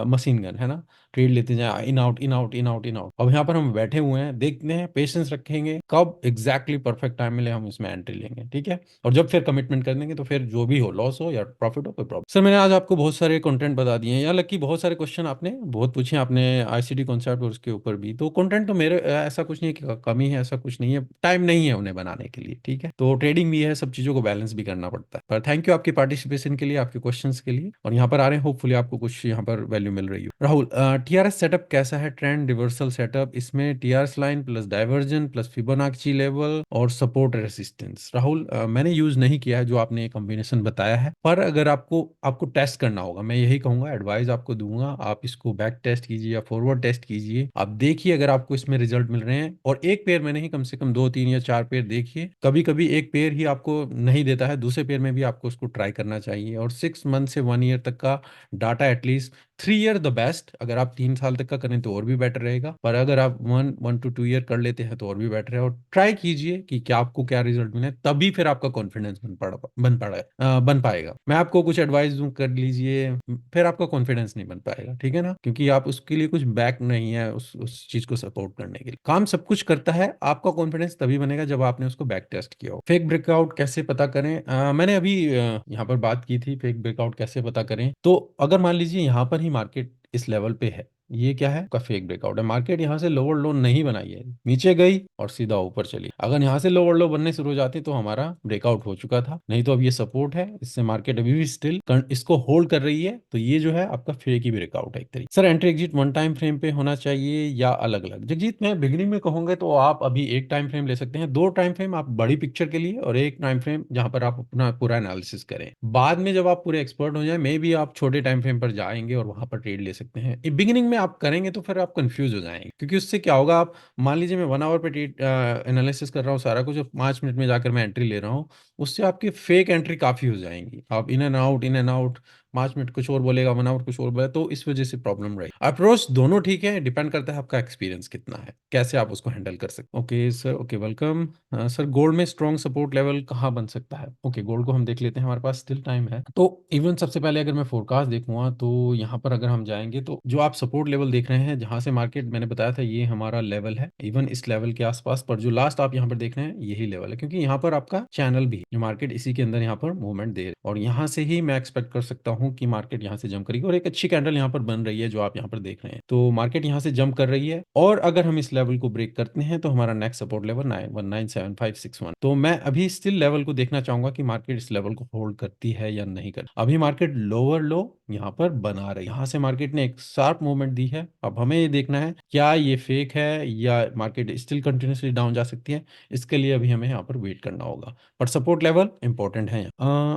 मशीन गन है ना, ट्रेड लेते जाएं, in out in out in out in out. अब यहाँ पर हम बैठे हुए हैं, देखते हैं, पेशेंस रखेंगे, कब एग्जैक्टली परफेक्ट टाइम मिले हम इसमें एंट्री लेंगे, ठीक है। और जब फिर कमिटमेंट कर देंगे तो फिर जो भी हो, लॉस हो या प्रॉफिट हो, कोई प्रॉब्लम। सर मैंने आज आपको बहुत सारे कंटेंट बता दिए हैं, यहाँ लकी बहुत सारे क्वेश्चन आपने बहुत पूछे, आपने आईसीटी कॉन्सेप्ट और उसके ऊपर भी, तो कंटेंट तो मेरे ऐसा कुछ नहीं है कि कमी है, ऐसा कुछ नहीं है, टाइम नहीं है उन्हें बनाने के लिए, ठीक है। तो ट्रेडिंग भी है, सब चीजों को बैलेंस भी करना पड़ता है। पर थैंक यू आपकी पार्टिसिपेशन के लिए, आपके क्वेश्चंस के लिए, और यहाँ पर आ रहे हैं, होपफुली आपको कुछ यहाँ पर वैल्यू मिल रही हो। राहुल, टीआरएस सेटअप कैसा है, ट्रेंड रिवर्सल सेटअप, इसमें TRS line plus diversion plus Fibonacci level और सपोर्ट रेसिस्टेंस। राहुल, मैंने यूज नहीं किया है जो आपने कॉम्बिनेशन बताया है, पर अगर आपको आपको टेस्ट करना होगा, मैं यही कहूंगा, एडवाइस आपको दूंगा, आप इसको बैक टेस्ट कीजिए या फॉरवर्ड टेस्ट कीजिए, आप देखिए अगर आपको इसमें रिजल्ट मिल रहे हैं, और एक पेयर में नहीं, कम से कम 2 3 या 4 पेयर देखिए, कभी कभी एक पेयर ही आपको नहीं देता है, दूसरे पेयर में भी आपको उसको ट्राई करना चाहिए, और 6 मंथ से 1 ईयर तक का data, at least 3 year the best, अगर आप 3 साल तक का करें तो और भी बेटर रहेगा, पर अगर आप 1 1 to 2 ईयर कर लेते हैं तो और भी बेटर है, और ट्राई कीजिए कि क्या आपको क्या रिजल्ट मिले, तभी फिर आपका कॉन्फिडेंस बन पाएगा। मैं आपको कुछ एडवाइस दूं, कर लीजिए, फिर आपका कॉन्फिडेंस नहीं बन पाएगा, ठीक है ना, क्योंकि आप उसके लिए कुछ बैक नहीं है, उस चीज को सपोर्ट करने के लिए। काम सब कुछ करता है, आपका कॉन्फिडेंस तभी बनेगा जब आपने उसको बैक टेस्ट किया हो। फेक ब्रेकआउट कैसे पता करें, मैंने अभी यहाँ पर बात की थी, फेक ब्रेकआउट कैसे पता करें, तो अगर मान लीजिए यहाँ पर ही मार्केट इस लेवल पे है, ये क्या है का फेक ब्रेकआउट है, मार्केट यहाँ से लोअर लो नहीं बनाई है, नीचे गई और सीधा ऊपर चली, अगर यहाँ से लोअर लो बनने शुरू हो जाती तो हमारा ब्रेकआउट हो चुका था, नहीं तो अब ये सपोर्ट है, इससे मार्केट अभी भी स्टिल इसको होल्ड कर रही है, तो ये जो है आपका फेक ही ब्रेकआउट है एक तरीके। Sir entry exit one time frame पे होना चाहिए या अलग अलग? जगजीत, मैं बिगिनिंग में कहूंगा तो आप अभी एक टाइम फ्रेम ले सकते हैं, 2 टाइम फ्रेम आप बड़ी पिक्चर के लिए, और एक टाइम फ्रेम जहां पर आप अपना पूरा एनालिसिस करें, बाद में जब आप पूरे एक्सपर्ट हो जाए मे भी आप छोटे टाइम फ्रेम पर जाएंगे और वहां पर ट्रेड ले सकते हैं। बिगिनिंग में आप करेंगे तो फिर आप कंफ्यूज हो जाएंगे, क्योंकि उससे क्या होगा, आप मान लीजिए मैं 1 आवर पे ट्रेड एनालिसिस कर रहा हूँ सारा कुछ, और 5 मिनट में जाकर मैं एंट्री ले रहा हूँ, उससे आपकी फेक एंट्री काफी हो जाएंगी, आप in and out in and out, 5 minute कुछ और बोलेगा, 1 आवर कुछ और बोलेगा, तो इस वजह से प्रॉब्लम रही। अप्रोच दोनों ठीक है, डिपेंड करता है आपका एक्सपीरियंस कितना है, कैसे आप उसको हैंडल कर सकते हैं। Okay sir, okay welcome. Sir gold में स्ट्रॉन्ग सपोर्ट लेवल कहाँ बन सकता है? ओके, गोल्ड को हम देख लेते हैं, हमारे पास स्टिल टाइम है, तो इवन सबसे पहले अगर मैं फोरकास्ट देखूंगा तो यहाँ पर अगर हम जाएंगे तो जो आप सपोर्ट लेवल देख रहे हैं, जहां से मार्केट, मैंने बताया था ये हमारा लेवल है, इवन इस लेवल के आसपास, पर जो लास्ट आप यहाँ पर देख रहे हैं यही लेवल है, क्योंकि यहाँ पर आपका चैनल भी है, जो मार्केट इसी के अंदर यहाँ पर मूवमेंट दे रहे हैं, और यहाँ से ही मैं एक्सपेक्ट कर सकता हूँ कि मार्केट यहाँ से जंप करेगी, और एक अच्छी कैंडल यहाँ पर बन रही है जो आप यहाँ पर देख रहे हैं, तो मार्केट यहाँ से जंप कर रही है, और अगर हम इस लेवल को ब्रेक करते हैं तो हमारा नेक्स्ट सपोर्ट लेवल 9197561, तो मैं अभी स्टिल लेवल को देखना चाहूंगा कि मार्केट इस लेवल को होल्ड करती है या नहीं करती। अभी मार्केट लोअर लो यहाँ पर बना रही है, यहाँ से मार्केट ने एक शार्प मूवमेंट दी है, अब हमें ये देखना है क्या ये फेक है या मार्केट स्टिल कंटिन्यूसली डाउन जा सकती है, इसके लिए अभी हमें यहाँ पर वेट करना होगा, पर सपोर्ट सपोर्ट लेवल इंपॉर्टेंट है।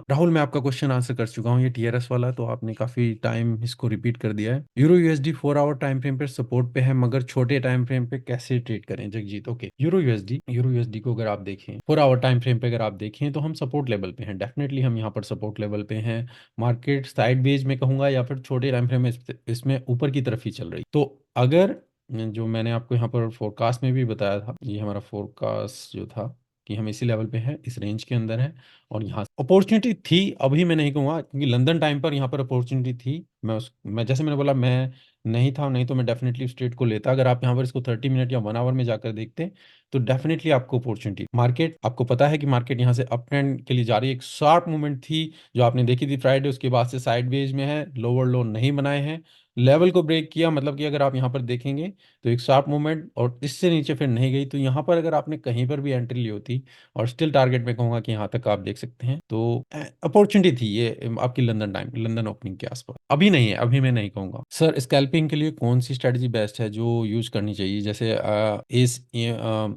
राहुल, मैं आपका क्वेश्चन आंसर कर चुका हूँ, ये टीआरएस वाला, तो आपने काफी टाइम इसको रिपीट कर दिया है। Euro USD 4 hour time frame पे सपोर्ट पे है, मगर छोटे टाइम फ्रेम पे कैसे ट्रेड करें जगजीत? ओके, यूरो यूएसडी को अगर आप देखें 4 आवर टाइम फ्रेम पे, अगर आप देखें तो हम सपोर्ट लेवल पे हैं, डेफिनेटली हम यहाँ पर सपोर्ट लेवल पे हैं। मार्केट साइड वेज में कहूंगा या फिर छोटे टाइम फ्रेम में इसमें ऊपर की तरफ ही चल रही। तो अगर जो मैंने आपको यहाँ पर फोरकास्ट में भी बताया था, ये हमारा फोरकास्ट जो था कि हम इसी लेवल पे हैं, इस रेंज के अंदर है, और यहाँ अपॉर्चुनिटी थी, अभी मैं नहीं कहूँगा, क्योंकि लंदन टाइम पर यहाँ पर अपॉर्चुनिटी थी। मैं जैसे मैंने बोला, मैं नहीं था, नहीं तो मैं डेफिनेटली उस ट्रेड को लेता। अगर आप यहाँ पर इसको 30 मिनट या 1 आवर में जाकर देखते तो डेफिनेटली आपको अपॉर्चुनिटी, मार्केट आपको पता है कि मार्केट यहाँ से अप ट्रेंड के लिए जा रही है। एक शार्प मूवमेंट थी जो आपने देखी थी फ्राइडे, उसके बाद से साइडवेज में है, लोअर लो नहीं बनाए हैं, लेवल को ब्रेक किया, मतलब कि अगर आप यहाँ पर देखेंगे तो एक शार्प मूवमेंट, और इससे नीचे फिर नहीं गई। तो यहाँ पर अगर आपने कहीं पर भी एंट्री ली होती, और स्टिल टारगेट में कहूंगा कि यहाँ तक आप देख सकते हैं, तो अपॉर्चुनिटी थी ये आपकी लंदन ओपनिंग के आसपास। अभी नहीं है, अभी मैं नहीं कहूंगा। सर, स्कैल्पिंग के लिए कौन सी स्ट्रेटजी बेस्ट है जो यूज करनी चाहिए? जैसे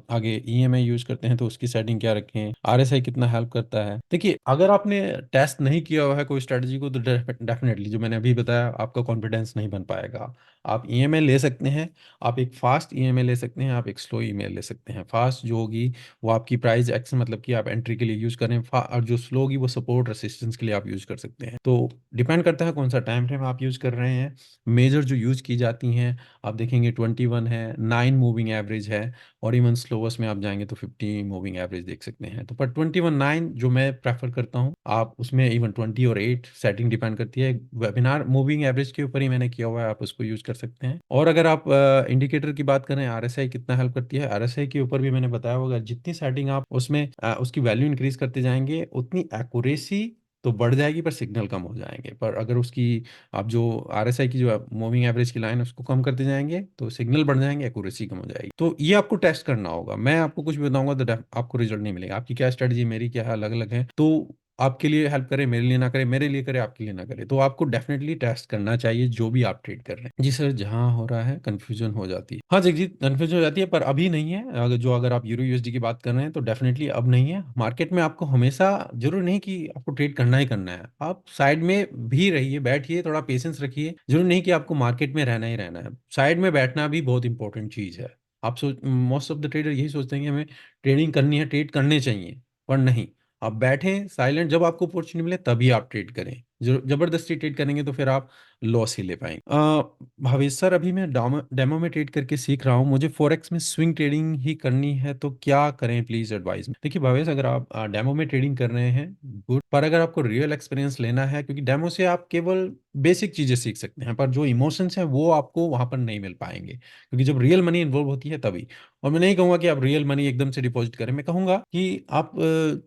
आगे ईएमआई यूज करते हैं तो उसकी सेटिंग क्या रखें, आरएसआई कितना हेल्प करता है? देखिए, अगर आपने टेस्ट नहीं किया हुआ है कोई स्ट्रेटजी को, तो डेफिनेटली जो मैंने अभी बताया, आपका कॉन्फिडेंस नहीं बन पाएगा। आप ईएमआई ले सकते हैं, आप एक फास्ट ईएमआई ले सकते हैं, आप एक स्लो ईएमआई ले सकते हैं। फास्ट जो होगी वो आपकी प्राइस एक्शन, मतलब कि आप एंट्री के लिए यूज करें, और जो स्लो होगी वो सपोर्ट रेसिस्टेंस के लिए आप यूज कर सकते हैं। तो डिपेंड करता है कौन सा टाइम फ्रेम आप यूज कर रहे हैं। मेजर जो यूज की जाती हैं, आप देखेंगे 21 है, 9 मूविंग एवरेज है, और इवन स्लोवेस्ट में आप जाएंगे तो 50 मूविंग एवरेज देख सकते हैं। तो पर 21 9 जो मैं प्रेफर करता हूँ, आप उसमें इवन 20 और 8 सेटिंग डिपेंड करती है। वेबिनार मूविंग एवरेज के ऊपर ही मैंने किया हुआ है, आप उसको यूज कर सकते हैं। और अगर आप इंडिकेटर की बात करें, आरएसआई कितना हेल्प करती है, आरएसआई के ऊपर भी मैंने बताया होगा, जितनी सेटिंग आप उसमें उसकी वैल्यू इंक्रीज करते जाएंगे, उतनी एक्यूरेसी तो बढ़ जाएगी, पर सिग्नल कम हो जाएंगे। पर अगर उसकी आप जो आरएसआई की जो मूविंग एवरेज की लाइन है उसको कम करते जाएंगे, तो सिग्नल बढ़ जाएंगे, एक्यूरेसी कम हो जाएगी। तो ये आपको टेस्ट करना होगा। मैं आपको कुछ भी बताऊंगा तो आपको रिजल्ट नहीं मिलेगा। आपकी क्या स्ट्रेटजी, मेरी क्या है, अलग अलग है। तो आपके लिए हेल्प करे, मेरे लिए ना करे, मेरे लिए करे, आपके लिए ना करे। तो आपको डेफिनेटली टेस्ट करना चाहिए जो भी आप ट्रेड कर रहे हैं। जी सर, जहां हो रहा है कंफ्यूजन हो जाती है। हाँ जगजीत, कंफ्यूजन हो जाती है, पर अभी नहीं है। अगर आप यूरो यूएसडी की बात कर रहे हैं तो डेफिनेटली अब नहीं है। मार्केट में आपको हमेशा जरूर नहीं कि आपको ट्रेड करना ही करना है, आप साइड में भी रहिए, बैठिए, थोड़ा पेशेंस रखिए। जरूर नहीं कि आपको मार्केट में रहना ही रहना है, साइड में बैठना भी बहुत इंपॉर्टेंट चीज है। आप सोच मोस्ट ऑफ द ट्रेडर यही सोचते हैं कि हमें ट्रेडिंग करनी है, ट्रेड करने चाहिए, पर नहीं। आप बैठें साइलेंट, जब आपको अपॉर्चुनिटी मिले तभी आप ट्रेड करें। जबरदस्ती ट्रेड करेंगे तो फिर आप लॉस ही ले पाएंगे। भावेश सर, अभी मैं डेमो में ट्रेड करके सीख रहा हूँ, मुझे फॉरेक्स में स्विंग ट्रेडिंग ही करनी है, तो क्या करें, प्लीज एडवाइस। देखिए भावेश, अगर आप डेमो में ट्रेडिंग कर रहे हैं, गुड, पर अगर आपको रियल एक्सपीरियंस लेना है, क्योंकि डेमो से आप केवल बेसिक चीजें सीख सकते हैं, पर जो इमोशंस हैं वो आपको वहां पर नहीं मिल पाएंगे, क्योंकि जब रियल मनी इन्वॉल्व होती है तभी। और मैं नहीं कहूंगा कि आप रियल मनी एकदम से डिपॉजिट करें, मैं कहूंगा कि आप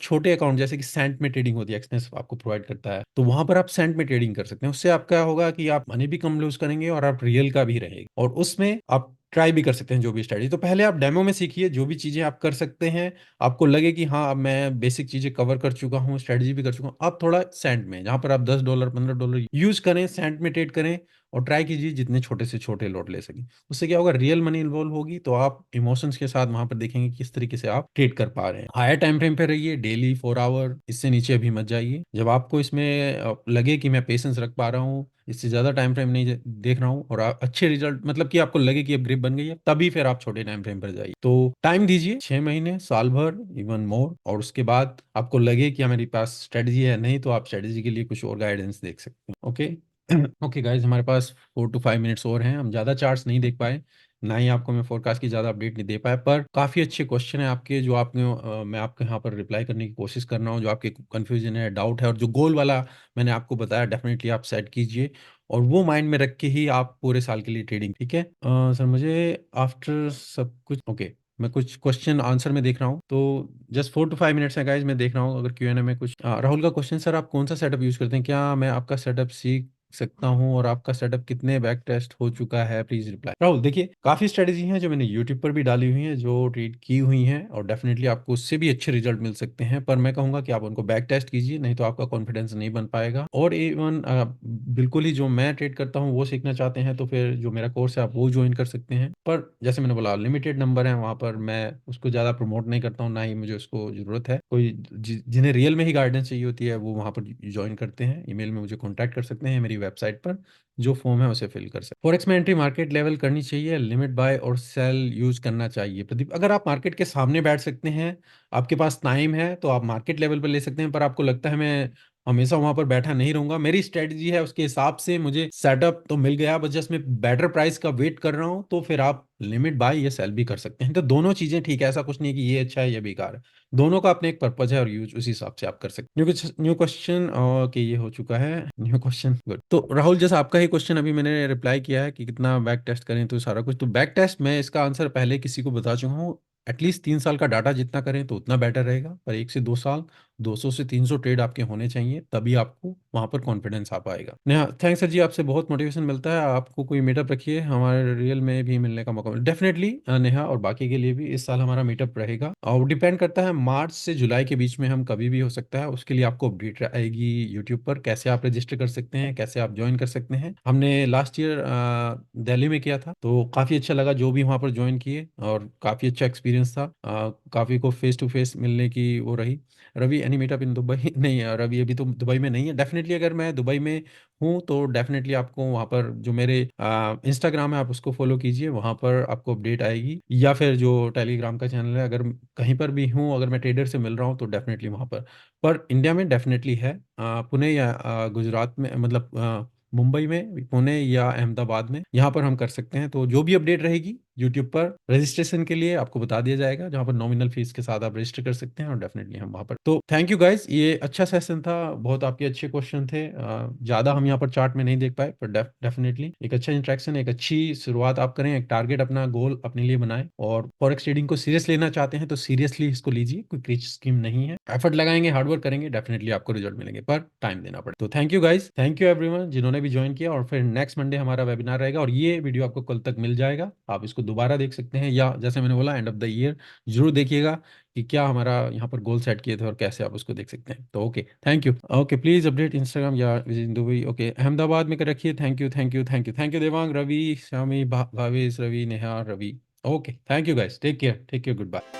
छोटे अकाउंट, जैसे कि सेंट में ट्रेडिंग होती है, एक्सनेस आपको प्रोवाइड करता है, तो वहां पर आप सेंट में ट्रेडिंग कर सकते हैं। उससे आपका होगा कि आप मनी भी कम लूज करेंगे और आप रियल का भी रहेगा, और उसमें आप ट्राई भी कर सकते हैं जो भी स्ट्रेटजी। तो पहले आप डेमो में सीखिए जो भी चीजें आप कर सकते हैं, आपको लगे कि हाँ अब मैं बेसिक चीजें कवर कर चुका हूँ, स्ट्रेटजी भी कर चुका हूँ, अब थोड़ा सेंट में, जहां पर आप $10 $15 यूज करें, सेंट में ट्रेड करें, और ट्राई कीजिए जितने छोटे से छोटे लॉट ले सकें। उससे क्या होगा, रियल मनी इन्वॉल्व होगी, तो आप इमोशंस के साथ वहां पर देखेंगे किस तरीके से आप ट्रेड कर पा रहे हैं। हायर टाइम फ्रेम पे रहिए, डेली 4 आवर, इससे नीचे अभी मत जाइए। जब आपको इसमें लगे कि मैं पेशेंस रख पा रहा हूँ, इससे ज्यादा टाइम फ्रेम नहीं देख रहा हूँ, और आप अच्छे रिजल्ट, मतलब कि आपको लगे कि अब ग्रिप बन गई है, तभी फिर आप छोटे टाइम फ्रेम पर जाइए। तो टाइम दीजिए, 6 महीने, साल भर, इवन मोर, और उसके बाद आपको लगे कि हमारे पास स्ट्रेटजी है, नहीं तो आप स्ट्रेटजी के लिए कुछ और गाइडेंस देख सकते हैं। ओके। ओके गाइज, हमारे पास 4 to 5 मिनट्स और हैं, हम ज़्यादा चार्ट्स नहीं देख पाए, ना ही आपको मैं फोरकास्ट की ज़्यादा अपडेट नहीं दे पाया, पर काफ़ी अच्छे क्वेश्चन है आपके, जो आपने मैं आपके यहाँ पर रिप्लाई करने की कोशिश कर रहा हूँ। जो आपके कन्फ्यूजन है, डाउट है, और जो गोल वाला मैंने आपको बताया, डेफिनेटली आप सेट कीजिए, और वो माइंड में रख के ही आप पूरे साल के लिए ट्रेडिंग, ठीक है। सर, मुझे आफ्टर सब कुछ ओके, मैं कुछ क्वेश्चन आंसर में देख रहा हूँ, तो जस्ट 4 to 5 मिनट्स है गाइज, मैं देख रहा हूँ अगर क्यूएनए में कुछ। राहुल का क्वेश्चन, सर आप कौन सा सेटअप यूज करते हैं, क्या मैं आपका सेटअप सीख सकता हूँ और आपका सेटअप कितने बैक टेस्ट हो चुका है, प्लीज रिप्लाई। राहुल देखिए, काफी स्ट्रेटेजी हैं जो मैंने यूट्यूब पर भी डाली हुई हैं, जो ट्रीट की हुई हैं, और डेफिनेटली आपको उससे भी अच्छे रिजल्ट मिल सकते हैं, पर मैं कहूंगा कि आप उनको बैक टेस्ट कीजिए, नहीं तो आपका कॉन्फिडेंस नहीं बन पाएगा। और इवन बिल्कुल ही जो मैं ट्रेड करता हूँ वो सीखना चाहते हैं तो फिर जो मेरा कोर्स है आप वो ज्वाइन कर सकते हैं। पर जैसे मैंने बोला, लिमिटेड नंबर है वहाँ पर, मैं उसको ज़्यादा प्रमोट नहीं करता हूँ, ना ही मुझे उसको ज़रूरत है। कोई जिन्हें रियल में ही गाइडेंस चाहिए होती है वो वहाँ पर ज्वाइन करते हैं, ईमेल में मुझे कॉन्टैक्ट कर सकते हैं, मेरी वेबसाइट पर जो फॉर्म है उसे फिल कर सकते हैं। फॉरेक्स में एंट्री मार्केट लेवल करनी चाहिए, लिमिट बाय और सेल यूज करना चाहिए। प्रदीप, अगर आप मार्केट के सामने बैठ सकते हैं, आपके पास टाइम है, तो आप मार्केट लेवल पर ले सकते हैं, पर आपको लगता है मैं हमेशा वहां पर बैठा नहीं रहूंगा, मेरी स्ट्रेटजी है उसके हिसाब से मुझे सेटअप तो मिल गया, बस जस्ट मैं बेटर प्राइस का वेट कर रहा हूं, तो फिर आप लिमिट बाय या सेल भी कर सकते हैं। तो दोनों चीजें ठीक है, ऐसा कुछ नहीं कि ये अच्छा है ये बेकार है, दोनों का अपने एक पर्पज है और यूज उसी हिसाब से आप कर सकते हैं। न्यू क्वेश्चन, कि ये हो चुका है न्यू क्वेश्चन, गुड। तो राहुल, जैसा आपका ही क्वेश्चन अभी मैंने रिप्लाई किया है कि कितना बैक टेस्ट करें तो सारा कुछ, तो बैक टेस्ट मैं इसका आंसर पहले किसी को बता चुका हूँ, एटलीस्ट 3 साल का डाटा जितना करें तो उतना बेटर रहेगा, पर 1 से 2 साल 200 से 300 ट्रेड आपके होने चाहिए, तभी आपको वहां पर कॉन्फिडेंस आ पाएगा। नेहा, थैंक्स सर जी, आपसे बहुत मोटिवेशन मिलता है, आपको कोई मीटअप रखिए, हमारे रियल में भी मिलने का मौका मिले डेफिनेटली। नेहा और बाकी के लिए भी इस साल हमारा मीटअप रहेगा, और डिपेंड करता है मार्च से जुलाई के बीच में, हम कभी भी हो सकता है, उसके लिए आपको अपडेट आएगी यूट्यूब पर, कैसे आप रजिस्टर कर सकते हैं, कैसे आप ज्वाइन कर सकते हैं। हमने लास्ट ईयर दिल्ली में किया था, तो काफ़ी अच्छा लगा जो भी वहाँ पर ज्वाइन किए, और काफ़ी अच्छा एक्सपीरियंस था, काफ़ी को फेस टू फेस मिलने की वो रही। Ravi, any meetup in Dubai? नहीं रवि, अभी तो दुबई में नहीं है। डेफिनेटली अगर मैं दुबई में हूँ तो डेफिनेटली आपको वहाँ पर जो मेरे इंस्टाग्राम है आप उसको फॉलो कीजिए, वहाँ पर आपको अपडेट आएगी, या फिर जो टेलीग्राम का चैनल है, अगर कहीं पर भी हूँ, अगर मैं ट्रेडर से मिल रहा हूँ तो डेफिनेटली वहाँ पर इंडिया में डेफिनेटली है, पुणे या गुजरात में, मतलब मुंबई में, पुणे या अहमदाबाद में, यहाँ पर हम कर सकते हैं। तो जो भी अपडेट रहेगी यूट्यूब पर रजिस्ट्रेशन के लिए आपको बता दिया जाएगा, जहाँ पर नॉमिनल फीस के साथ आप रजिस्टर कर सकते हैं, और डेफिनेटली हम वहाँ पर। तो थैंक यू गाइस, ये अच्छा सेशन था, बहुत आपके अच्छे क्वेश्चन थे, ज़्यादा हम यहाँ पर चार्ट में नहीं देख पाए, पर डेफिनेटली एक अच्छा इंटरेक्शन, एक अच्छी शुरुआत आप करें, एक टारगेट अपना गोल अपने लिए बनाएं, और फॉरेक्स ट्रेडिंग को सीरियस लेना चाहते हैं तो सीरियसली इसको लीजिए, कोई क्रिच स्कीम नहीं है, एफर्ट लगाएंगे, हार्डवर्क करेंगे, डेफिनेटली आपको रिजल्ट मिलेंगे, पर टाइम देना पड़े। तो thank you guys, thank you everyone जिन्होंने भी ज्वाइन किया, और फिर नेक्स्ट मंडे हमारा वेबिनार रहेगा, और ये वीडियो आपको कल तक मिल जाएगा, आप इसको दोबारा देख सकते हैं, या जैसे मैंने बोला एंड ऑफ द ईयर जरूर देखिएगा कि क्या हमारा यहाँ पर गोल सेट किए थे और कैसे आप उसको देख सकते हैं। तो okay, thank you. Okay, please update Instagram या विजिट दुबई। ओके, अहमदाबाद में कर रखिए। Thank you, thank you, thank you, thank you Devang, Ravi, Shyami, Bhavesh, Ravi, Neha, Ravi. Okay, thank you guys, take care, good bye.